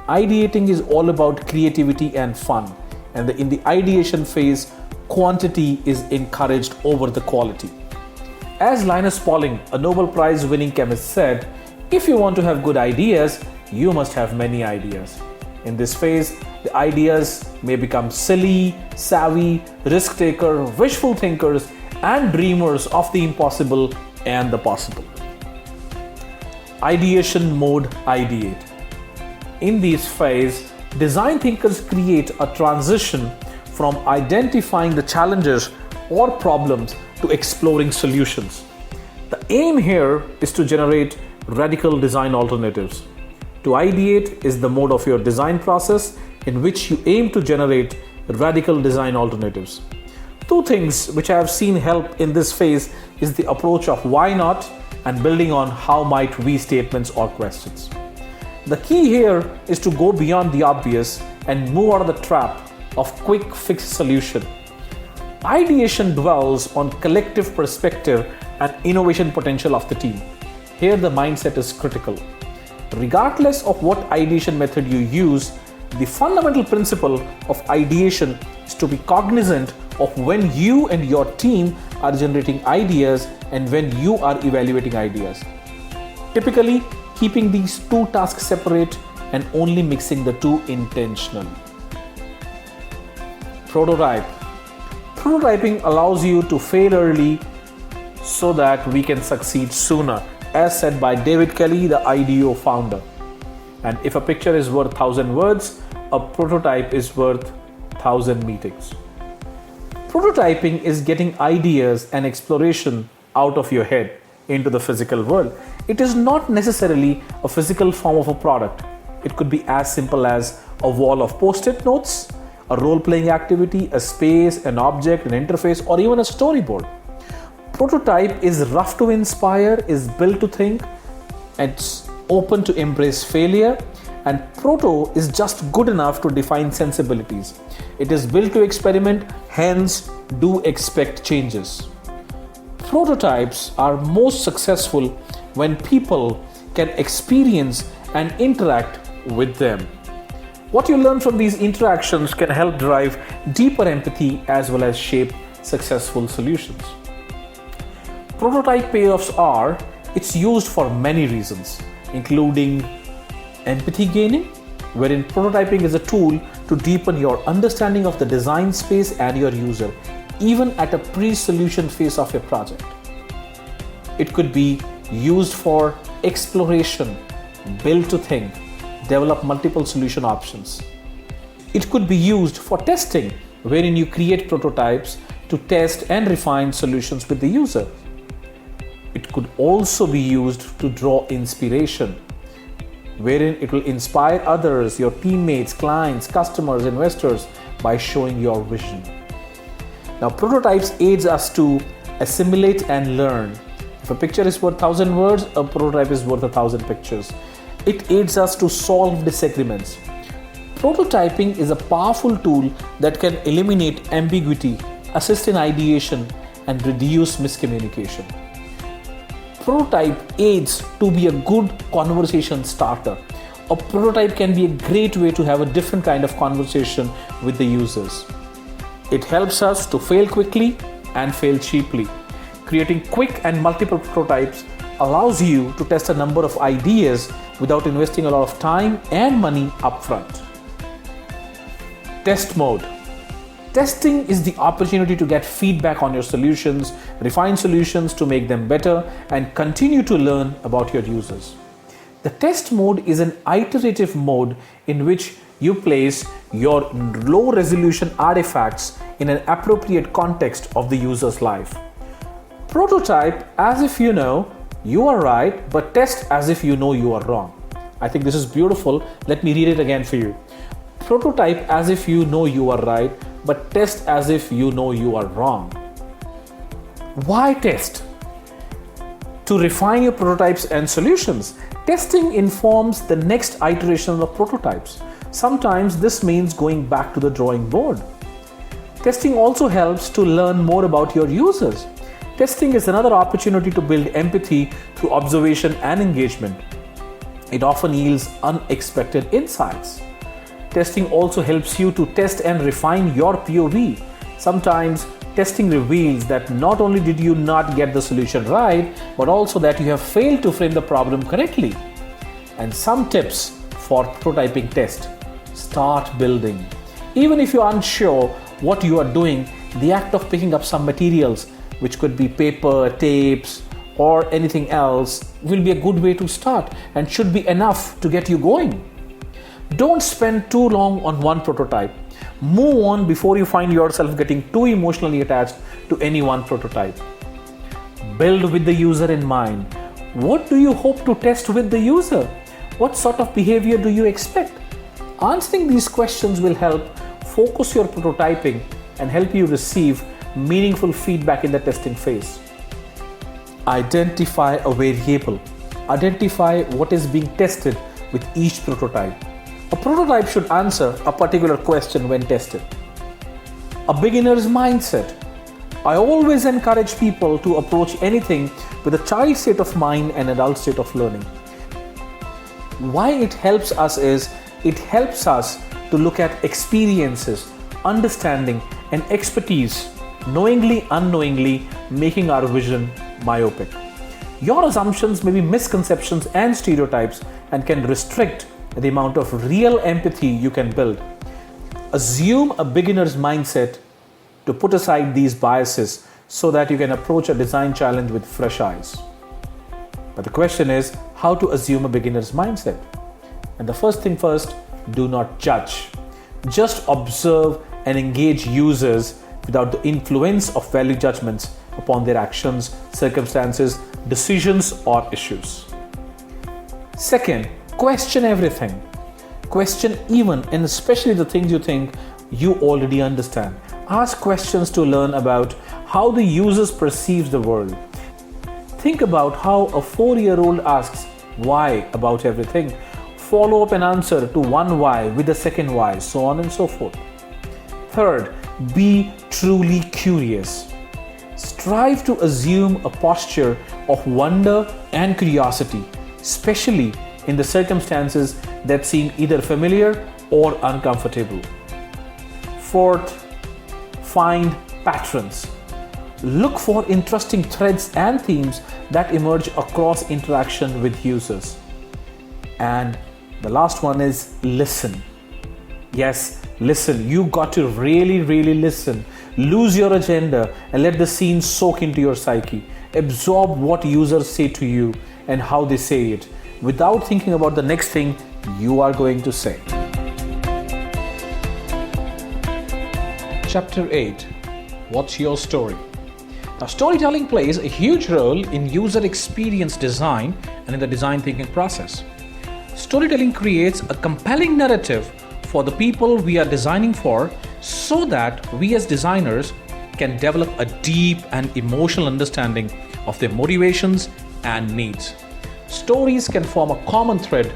Ideating is all about creativity and fun, and in the ideation phase, quantity is encouraged over the quality. As Linus Pauling, a Nobel Prize winning chemist, said, if you want to have good ideas, you must have many ideas. In this phase, the ideas may become silly, savvy, risk-taker, wishful thinkers, and dreamers of the impossible and the possible. Ideation mode, ideate. In this phase, design thinkers create a transition from identifying the challenges or problems to exploring solutions. The aim here is to generate radical design alternatives. To ideate is the mode of your design process in which you aim to generate radical design alternatives. Two things which I have seen help in this phase is the approach of why not and building on how might we statements or questions. The key here is to go beyond the obvious and move out of the trap of quick fix solution. Ideation dwells on collective perspective and innovation potential of the team. Here the mindset is critical. Regardless of what ideation method you use, the fundamental principle of ideation is to be cognizant of when you and your team are generating ideas and when you are evaluating ideas. Typically, keeping these two tasks separate and only mixing the two intentionally. Prototype. Prototyping allows you to fail early so that we can succeed sooner, as said by David Kelly, the IDEO founder. And if a picture is worth 1,000 words, a prototype is worth 1,000 meetings. Prototyping is getting ideas and exploration out of your head into the physical world. It is not necessarily a physical form of a product. It could be as simple as a wall of post-it notes, a role-playing activity, a space, an object, an interface, or even a storyboard. Prototype is rough to inspire, is built to think, it's open to embrace failure, and proto is just good enough to define sensibilities. It is built to experiment, hence do expect changes. Prototypes are most successful when people can experience and interact with them. What you learn from these interactions can help drive deeper empathy as well as shape successful solutions. Prototype payoffs are, it's used for many reasons, including Empathy gaining, wherein prototyping is a tool to deepen your understanding of the design space and your user, even at a pre-solution phase of your project. It could be used for exploration, build to think, develop multiple solution options. It could be used for testing, wherein you create prototypes to test and refine solutions with the user. It could also be used to draw inspiration, wherein it will inspire others, your teammates, clients, customers, investors, by showing your vision. Now, prototypes aids us to assimilate and learn. If a picture is worth 1,000 words, a prototype is worth 1,000 pictures. It aids us to solve disagreements. Prototyping is a powerful tool that can eliminate ambiguity, assist in ideation, and reduce miscommunication. Prototype aids to be a good conversation starter. A prototype can be a great way to have a different kind of conversation with the users. It helps us to fail quickly and fail cheaply. Creating quick and multiple prototypes allows you to test a number of ideas without investing a lot of time and money upfront. Test mode. Testing is the opportunity to get feedback on your solutions, refine solutions to make them better, and continue to learn about your users. The test mode is an iterative mode in which you place your low resolution artifacts in an appropriate context of the user's life. Prototype as if you know you are right, but test as if you know you are wrong. I think this is beautiful. Let me read it again for you. Prototype as if you know you are right, but test as if you know you are wrong. Why test? To refine your prototypes and solutions. Testing informs the next iteration of prototypes. Sometimes this means going back to the drawing board. Testing also helps to learn more about your users. Testing is another opportunity to build empathy through observation and engagement. It often yields unexpected insights. Testing also helps you to test and refine your POV. Sometimes testing reveals that not only did you not get the solution right, but also that you have failed to frame the problem correctly. And some tips for prototyping test. Start building. Even if you're unsure what you are doing, the act of picking up some materials, which could be paper, tapes, or anything else, will be a good way to start and should be enough to get you going. Don't spend too long on one prototype. Move on before you find yourself getting too emotionally attached to any one prototype. Build with the user in mind. What do you hope to test with the user? What sort of behavior do you expect? Answering these questions will help focus your prototyping and help you receive meaningful feedback in the testing phase. Identify a variable. Identify what is being tested with each prototype. A prototype should answer a particular question when tested. A beginner's mindset. I always encourage people to approach anything with a child state of mind and adult state of learning. Why it helps us is, it helps us to look at experiences, understanding, and expertise, knowingly, unknowingly, making our vision myopic. Your assumptions may be misconceptions and stereotypes and can restrict the amount of real empathy you can build. Assume a beginner's mindset to put aside these biases so that you can approach a design challenge with fresh eyes. But the question is, how to assume a beginner's mindset? And the first thing first, do not judge. Just observe and engage users without the influence of value judgments upon their actions, circumstances, decisions, or issues. Second, question everything. Question even and especially the things you think you already understand. Ask questions to learn about how the users perceive the world. Think about how a 4-year-old asks why about everything. Follow up an answer to one why with a second why, so on and so forth. Third, be truly curious. Strive to assume a posture of wonder and curiosity, especially in the circumstances that seem either familiar or uncomfortable. Fourth, find patterns. Look for interesting threads and themes that emerge across interaction with users. And The last one is listen. Yes, listen. You got to really listen. Lose your agenda and let the scene soak into your psyche. Absorb what users say to you and how they say it without thinking about the next thing you are going to say. Chapter 8. What's your story? Now, storytelling plays a huge role in user experience design and in the design thinking process. Storytelling creates a compelling narrative for the people we are designing for so that we as designers can develop a deep and emotional understanding of their motivations and needs. Stories can form a common thread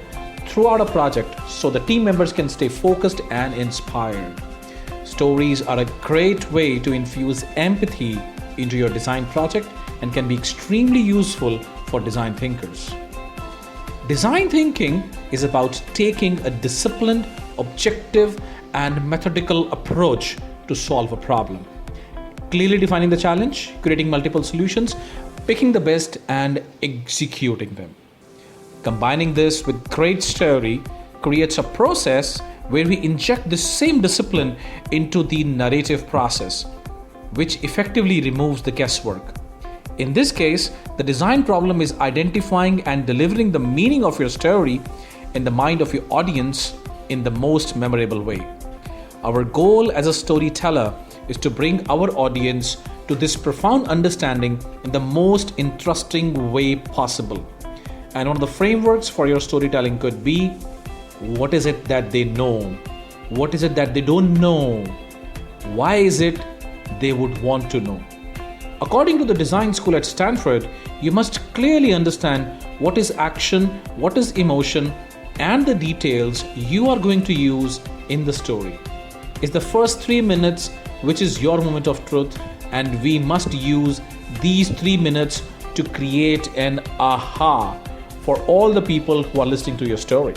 throughout a project so the team members can stay focused and inspired. Stories are a great way to infuse empathy into your design project and can be extremely useful for design thinkers. Design thinking is about taking a disciplined, objective, and methodical approach to solve a problem. Clearly defining the challenge, creating multiple solutions, picking the best, and executing them. Combining this with great story creates a process where we inject the same discipline into the narrative process, which effectively removes the guesswork. In this case, the design problem is identifying and delivering the meaning of your story in the mind of your audience in the most memorable way. Our goal as a storyteller is to bring our audience to this profound understanding in the most interesting way possible. And one of the frameworks for your storytelling could be, what is it that they know? What is it that they don't know? Why is it they would want to know? According to the design school at Stanford, you must clearly understand what is action, what is emotion, and the details you are going to use in the story. It's the first 3 minutes which is your moment of truth, and we must use these 3 minutes to create an aha for all the people who are listening to your story.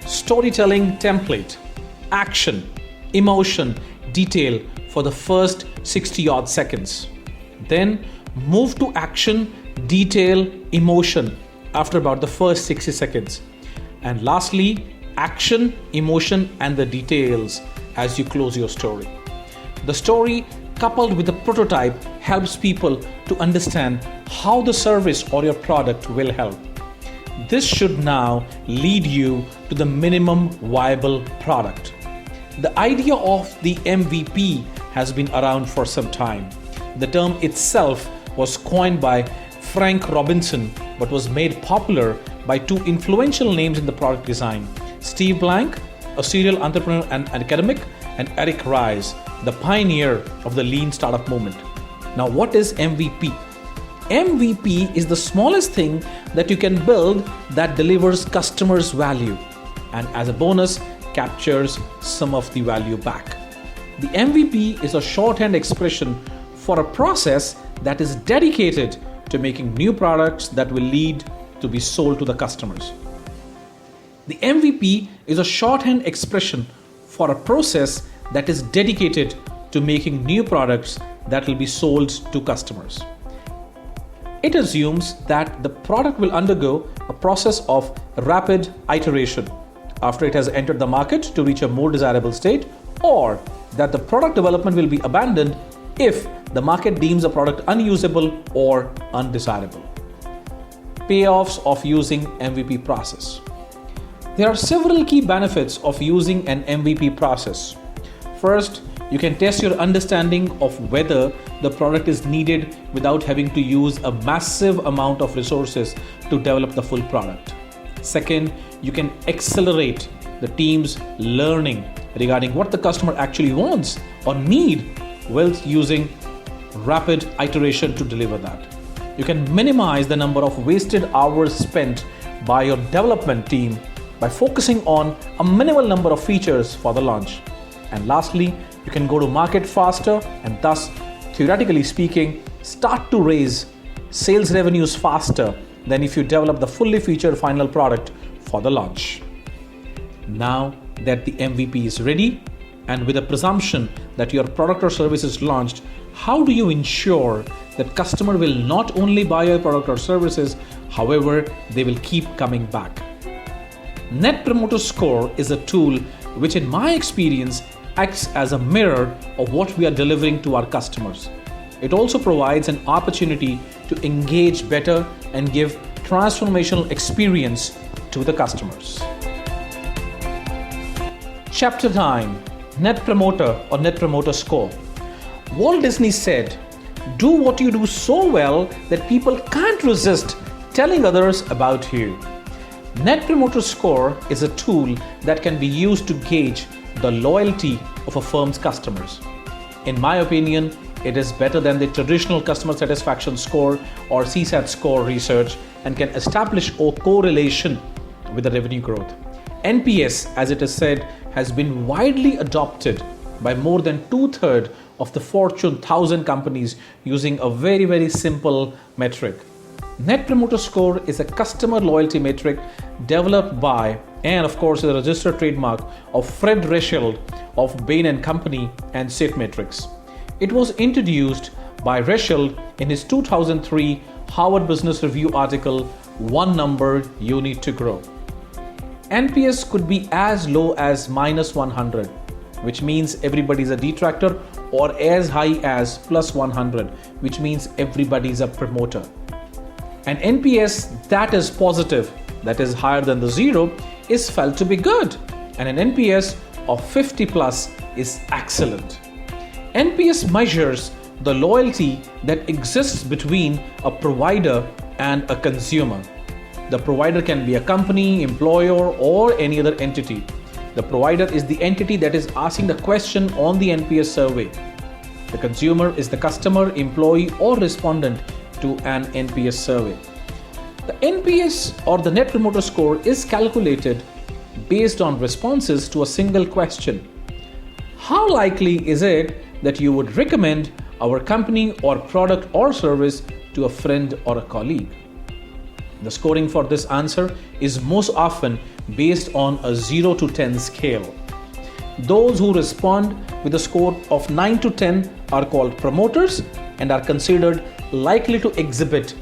Storytelling template: action, emotion, detail for the first 60 odd seconds. Then move to action, detail, emotion after about the first 60 seconds. And lastly, action, emotion, and the details as you close your story. The story coupled with the prototype helps people to understand how the service or your product will help. This should now lead you to the minimum viable product. The idea of the MVP has been around for some time. The term itself was coined by Frank Robinson but was made popular by two influential names in the product design: Steve Blank, a serial entrepreneur and academic, and Eric Ries, the pioneer of the lean startup movement. Now, what is MVP? MVP is the smallest thing that you can build that delivers customers value, and as a bonus, captures some of the value back. The MVP is a shorthand expression for a process that is dedicated to making new products that will lead to be sold to the customers. The MVP is a shorthand expression for a process that is dedicated to making new products that will be sold to customers. It assumes that the product will undergo a process of rapid iteration after it has entered the market to reach a more desirable state, or that the product development will be abandoned if the market deems a product unusable or undesirable. Payoffs of using MVP process. There are several key benefits of using an MVP process. First, you can test your understanding of whether the product is needed without having to use a massive amount of resources to develop the full product. Second, you can accelerate the team's learning regarding what the customer actually wants or need whilst using rapid iteration to deliver that. You can minimize the number of wasted hours spent by your development team by focusing on a minimal number of features for the launch. And lastly, you can go to market faster and thus, theoretically speaking, start to raise sales revenues faster than if you develop the fully featured final product for the launch. Now that the MVP is ready, and with a presumption that your product or service is launched, how do you ensure that customer will not only buy your product or services, however, they will keep coming back? Net Promoter Score is a tool which, in my experience, acts as a mirror of what we are delivering to our customers. It also provides an opportunity to engage better and give transformational experience to the customers. Chapter 9: Net Promoter or Net Promoter Score. Walt Disney said, "Do what you do so well that people can't resist telling others about you." Net Promoter Score is a tool that can be used to gauge the loyalty of a firm's customers. In my opinion, it is better than the traditional customer satisfaction score or CSAT score research and can establish a correlation with the revenue growth. NPS, as it is said, has been widely adopted by more than 2/3 of the Fortune 1000 companies using a very simple metric. Net Promoter Score is a customer loyalty metric developed by, and of course the registered trademark of Fred Reichheld of Bain & Company and SIT Metrics. It was introduced by Reichheld in his 2003 Harvard Business Review article, "One Number You Need to Grow." NPS could be as low as -100, which means everybody's a detractor, or as high as +100, which means everybody's a promoter. An NPS that is positive, that is higher than the 0, is felt to be good, and an NPS of 50 plus is excellent. NPS measures the loyalty that exists between a provider and a consumer. The provider can be a company, employer, or any other entity. The provider is the entity that is asking the question on the NPS survey. The consumer is the customer, employee, or respondent to an NPS survey. The NPS or the Net Promoter Score is calculated based on responses to a single question. How likely is it that you would recommend our company or product or service to a friend or a colleague? The scoring for this answer is most often based on a 0 to 10 scale. Those who respond with a score of 9 to 10 are called promoters and are considered likely to exhibit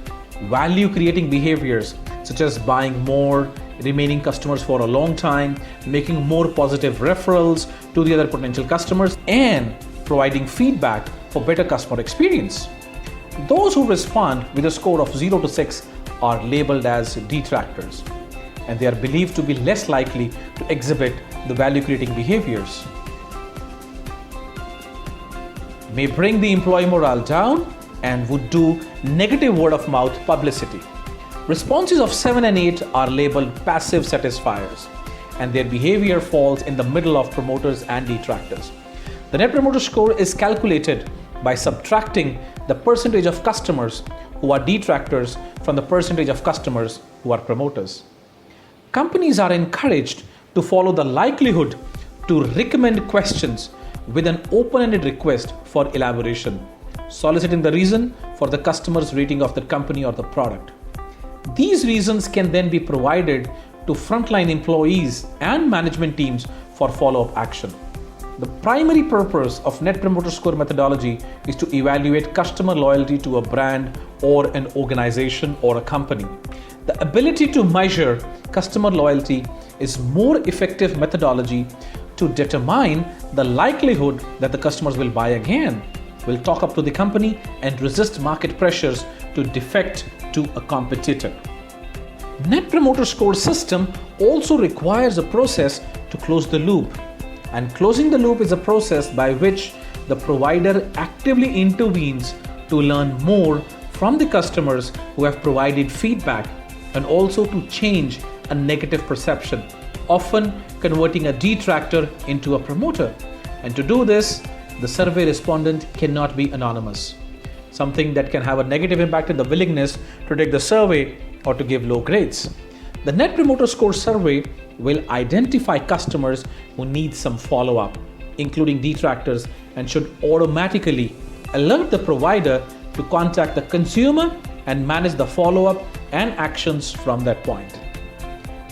value-creating behaviors such as buying more, remaining customers for a long time, making more positive referrals to the other potential customers, and providing feedback for better customer experience. Those who respond with a score of 0 to 6 are labeled as detractors, and they are believed to be less likely to exhibit the value-creating behaviors. May bring the employee morale down and would do negative word-of-mouth publicity. Responses of 7 and 8 are labeled passive satisfiers, and their behavior falls in the middle of promoters and detractors. The Net Promoter Score is calculated by subtracting the percentage of customers who are detractors from the percentage of customers who are promoters. Companies are encouraged to follow the likelihood to recommend questions with an open-ended request for elaboration, soliciting the reason for the customer's rating of the company or the product. These reasons can then be provided to frontline employees and management teams for follow-up action. The primary purpose of Net Promoter Score methodology is to evaluate customer loyalty to a brand or an organization or a company. The ability to measure customer loyalty is more effective methodology to determine the likelihood that the customers will buy again, will talk up to the company, and resist market pressures to defect to a competitor. Net Promoter Score system also requires a process to close the loop. And closing the loop is a process by which the provider actively intervenes to learn more from the customers who have provided feedback, and also to change a negative perception, often converting a detractor into a promoter. And to do this, the survey respondent cannot be anonymous, something that can have a negative impact in the willingness to take the survey or to give low grades. The Net Promoter Score survey will identify customers who need some follow-up, including detractors, and should automatically alert the provider to contact the consumer and manage the follow-up and actions from that point.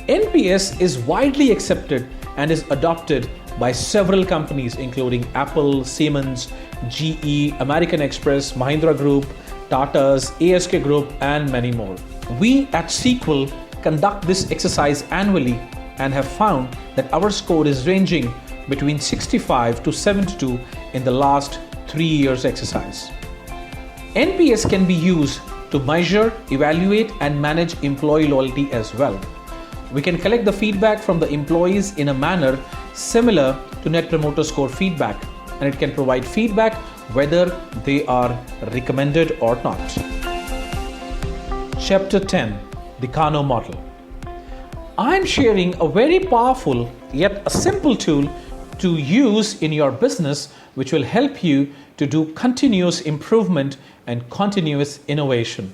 NPS is widely accepted and is adopted by several companies including Apple, Siemens, GE, American Express, Mahindra Group, Tata's, ASK Group, and many more. We at Sequel conduct this exercise annually and have found that our score is ranging between 65 to 72 in the last 3 years exercise. NPS can be used to measure, evaluate, and manage employee loyalty as well. We can collect the feedback from the employees in a manner similar to Net Promoter Score feedback, and it can provide feedback whether they are recommended or not. Chapter 10, the Kano Model. I'm sharing a very powerful yet a simple tool to use in your business, which will help you to do continuous improvement and continuous innovation.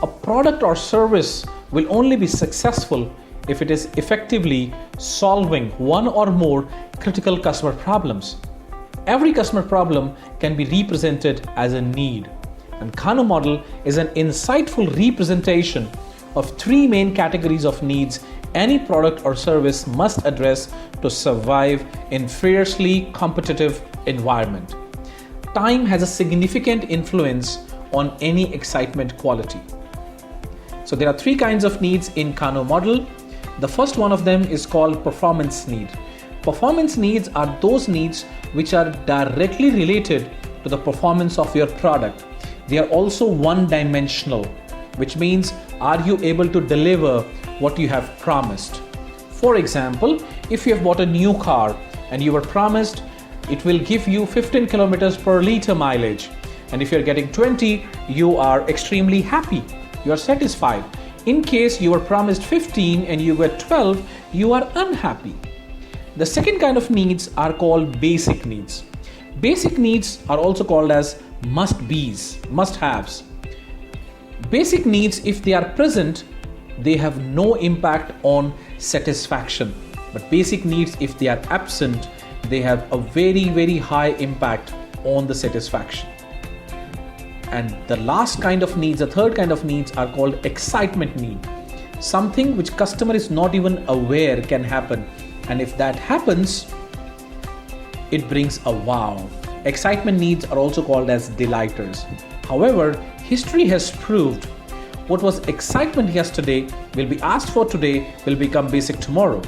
A product or service will only be successful if it is effectively solving one or more critical customer problems. Every customer problem can be represented as a need, and Kano model is an insightful representation of 3 main categories of needs any product or service must address to survive in fiercely competitive environment. Time has a significant influence on any excitement quality. So there are 3 kinds of needs in Kano model. The first one of them is called performance need. Performance needs are those needs which are directly related to the performance of your product. They are also one-dimensional, which means are you able to deliver what you have promised? For example, if you have bought a new car and you were promised it will give you 15 kilometers per liter mileage, and if you're getting 20, you are extremely happy, you are satisfied. In case you were promised 15 and you get 12, you are unhappy. The second kind of needs are called basic needs. Basic needs are also called as must-bes, must-haves. Basic needs, if they are present, they have no impact on satisfaction. But basic needs, if they are absent, they have a very high impact on the satisfaction. And the last kind of needs, the third kind of needs, are called excitement need. Something which customer is not even aware can happen. And if that happens, it brings a wow. Excitement needs are also called as delighters. However, history has proved what was excitement yesterday will be asked for today will become basic tomorrow.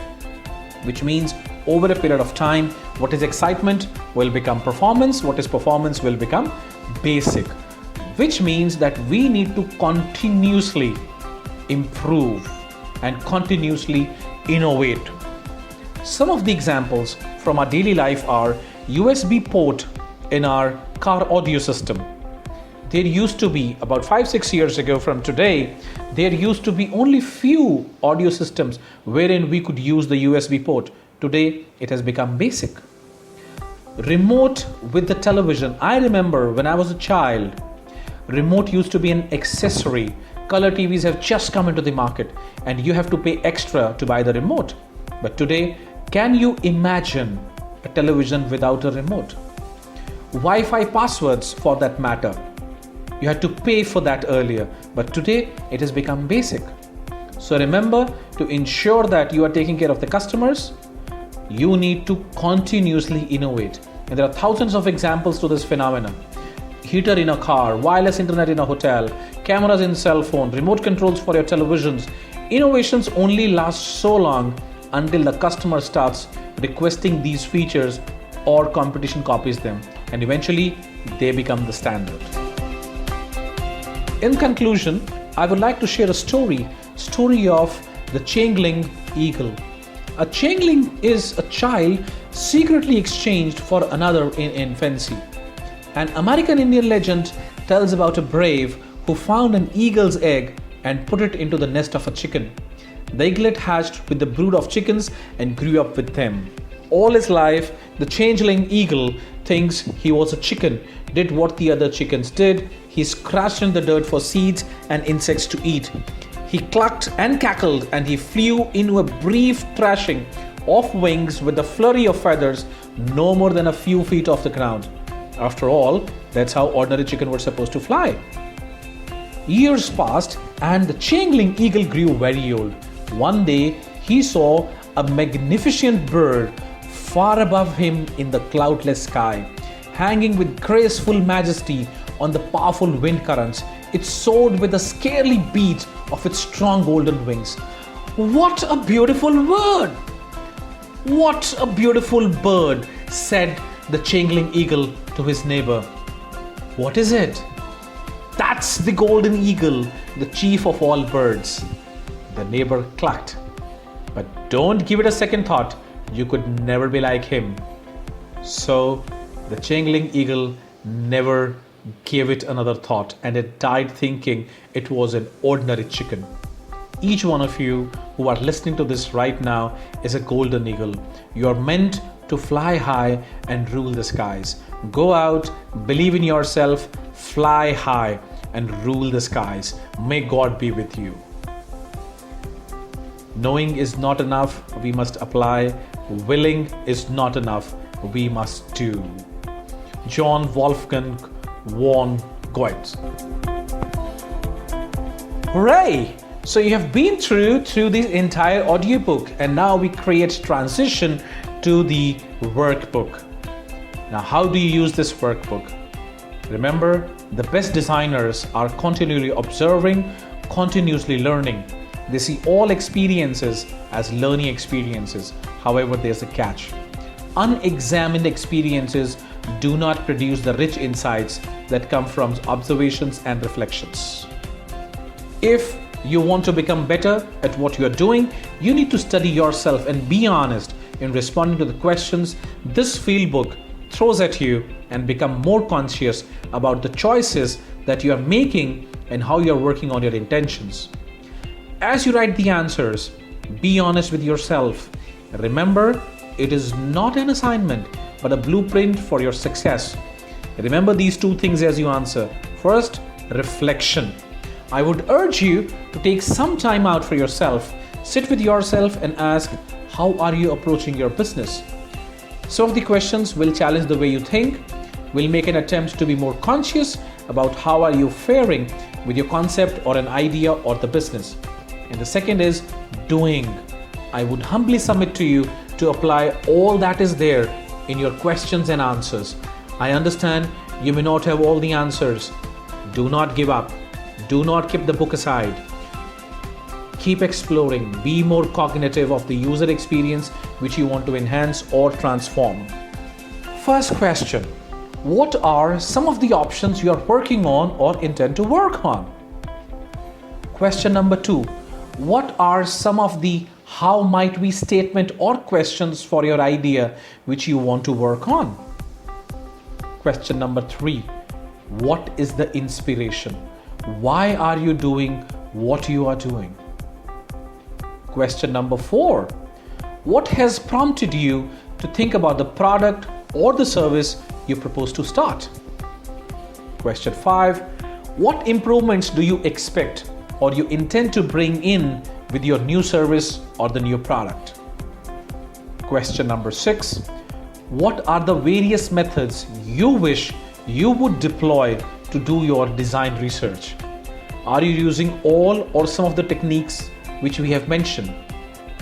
Which means over a period of time, what is excitement will become performance, what is performance will become basic. Which means that we need to continuously improve and continuously innovate. Some of the examples from our daily life are USB port in our car audio system. There used to be, about 5-6 years ago from today, there used to be only few audio systems wherein we could use the USB port. Today, it has become basic. Remote with the television. I remember when I was a child, remote used to be an accessory. Color TVs have just come into the market and you have to pay extra to buy the remote. But today, can you imagine a television without a remote? Wi-Fi passwords, for that matter. You had to pay for that earlier, but today it has become basic. So remember, to ensure that you are taking care of the customers, you need to continuously innovate. And there are thousands of examples to this phenomenon. Heater in a car, wireless internet in a hotel, cameras in cell phone, remote controls for your televisions. Innovations only last so long until the customer starts requesting these features or competition copies them, and eventually they become the standard. In conclusion, I would like to share a story of the changeling eagle. A changeling is a child secretly exchanged for another in infancy. An American Indian legend tells about a brave who found an eagle's egg and put it into the nest of a chicken. The eaglet hatched with the brood of chickens and grew up with them. All his life, the changeling eagle thinks he was a chicken, did what the other chickens did. He scratched in the dirt for seeds and insects to eat. He clucked and cackled, and he flew into a brief thrashing of wings with a flurry of feathers no more than a few feet off the ground. After all, that's how ordinary chicken were supposed to fly. Years passed and the changeling eagle grew very old. One day he saw a magnificent bird far above him in the cloudless sky, hanging with graceful majesty on the powerful wind currents. It soared with a scarcely beat of its strong golden wings. What a beautiful word! What a beautiful bird, said the jingling eagle to his neighbor. What is it? That's the golden eagle, the chief of all birds. The neighbor clucked. But don't give it a second thought. You could never be like him. So the jingling eagle never gave it another thought, and it died thinking it was an ordinary chicken. Each one of you who are listening to this right now is a golden eagle. You are meant to fly high and rule the skies. Go out, believe in yourself, fly high and rule the skies. May God be with you. Knowing is not enough, we must apply. Willing is not enough, we must do. John Wolfgang von Goethe. Hooray! So you have been through the entire audiobook, and now we create transition to the workbook. Now, how do you use this workbook? Remember, the best designers are continually observing, continuously learning. They see all experiences as learning experiences. However, there's a catch. Unexamined experiences do not produce the rich insights that come from observations and reflections. If you want to become better at what you are doing, you need to study yourself and be honest in responding to the questions this field book throws at you, and become more conscious about the choices that you are making and how you are working on your intentions. As you write the answers, be honest with yourself. Remember, it is not an assignment, but a blueprint for your success. Remember these two things as you answer. First, reflection. I would urge you to take some time out for yourself. Sit with yourself and ask, how are you approaching your business? Some of the questions will challenge the way you think, will make an attempt to be more conscious about how are you faring with your concept or an idea or the business. And the second is doing. I would humbly submit to you to apply all that is there in your questions and answers. I understand you may not have all the answers. Do not give up. Do not keep the book aside. Keep exploring. Be more cognitive of the user experience which you want to enhance or transform. First question. What are some of the options you are working on or intend to work on? Question number 2. What are some of the how might we statement or questions for your idea which you want to work on? Question number 3. What is the inspiration? Why are you doing what you are doing? Question number 4. What has prompted you to think about the product or the service you propose to start? Question 5. What improvements do you expect or you intend to bring in with your new service or the new product? Question number 6. What are the various methods you wish you would deploy to do your design research? Are you using all or some of the techniques which we have mentioned?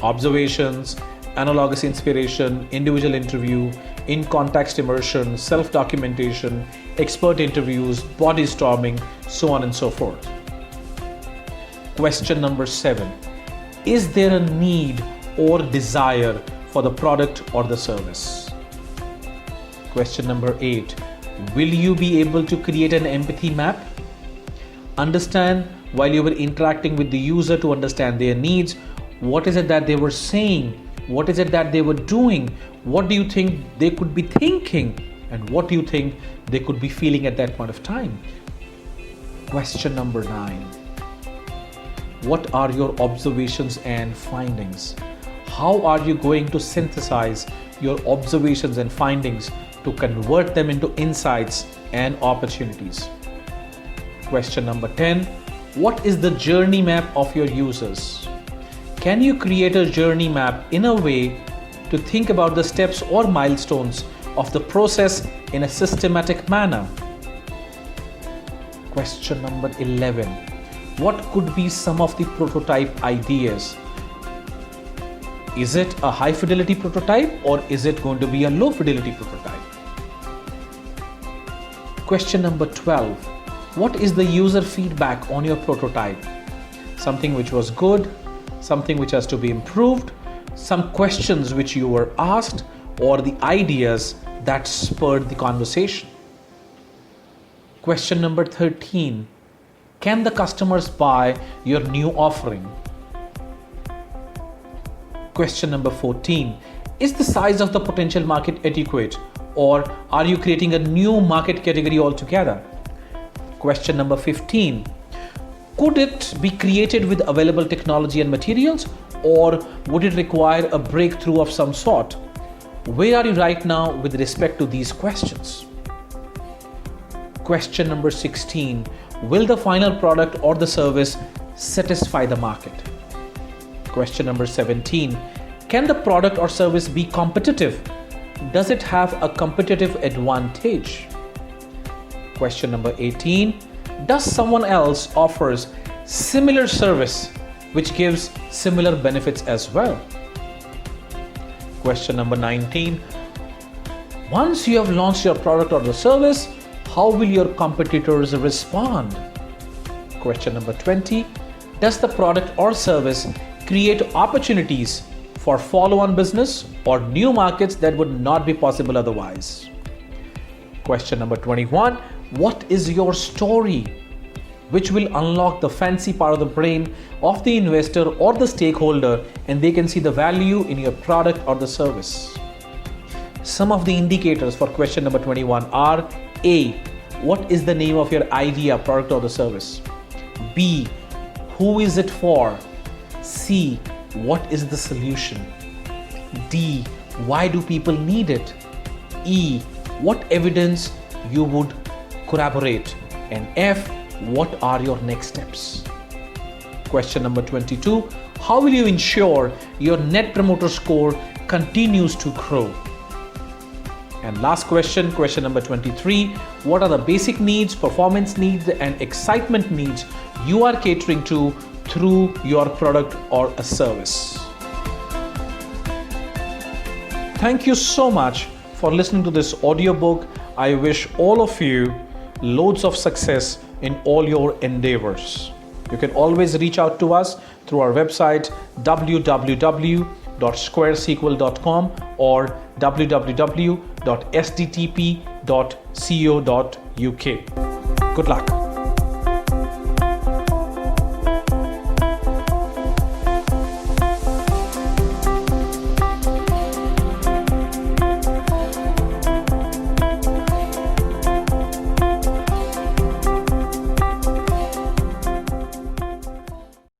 Observations, analogous inspiration, individual interview, in-context immersion, self-documentation, expert interviews, body storming, so on and so forth. Question number 7. Is there a need or desire for the product or the service? Question number 8. Will you be able to create an empathy map? Understand while you were interacting with the user to understand their needs. What is it that they were saying? What is it that they were doing? What do you think they could be thinking? And what do you think they could be feeling at that point of time? Question number 9. What are your observations and findings? How are you going to synthesize your observations and findings to convert them into insights and opportunities? Question number 10. What is the journey map of your users? Can you create a journey map in a way to think about the steps or milestones of the process in a systematic manner? Question number 11. What could be some of the prototype ideas? Is it a high fidelity prototype or is it going to be a low fidelity prototype? Question number 12. What is the user feedback on your prototype? Something which was good, something which has to be improved, some questions which you were asked, or the ideas that spurred the conversation. Question number 13. Can the customers buy your new offering? Question number 14. Is the size of the potential market adequate, or are you creating a new market category altogether? Question number 15. Could it be created with available technology and materials, or would it require a breakthrough of some sort? Where are you right now with respect to these questions? Question number 16. Will the final product or the service satisfy the market? Question number 17. Can the product or service be competitive? Does it have a competitive advantage? Question number 18. Does someone else offers similar service which gives similar benefits as well? Question number 19. Once you have launched your product or the service, how will your competitors respond? Question number 20. Does the product or service create opportunities for follow-on business or new markets that would not be possible otherwise? Question number 21. What is your story which will unlock the fancy part of the brain of the investor or the stakeholder, and they can see the value in your product or the service? Some of the indicators for question number 21 are: A. What is the name of your idea, product or the service? B. Who is it for? C. What is the solution? D. Why do people need it? E. What evidence you would corroborate? And F. What are your next steps? Question number 22. How will you ensure your net promoter score continues to grow? And last question, question number 23. What are the basic needs, performance needs, and excitement needs you are catering to through your product or a service? Thank you so much for listening to this audiobook. I wish all of you loads of success in all your endeavors. You can always reach out to us through our website www.squaresequel.com or www.sdtp.co.uk. Good luck.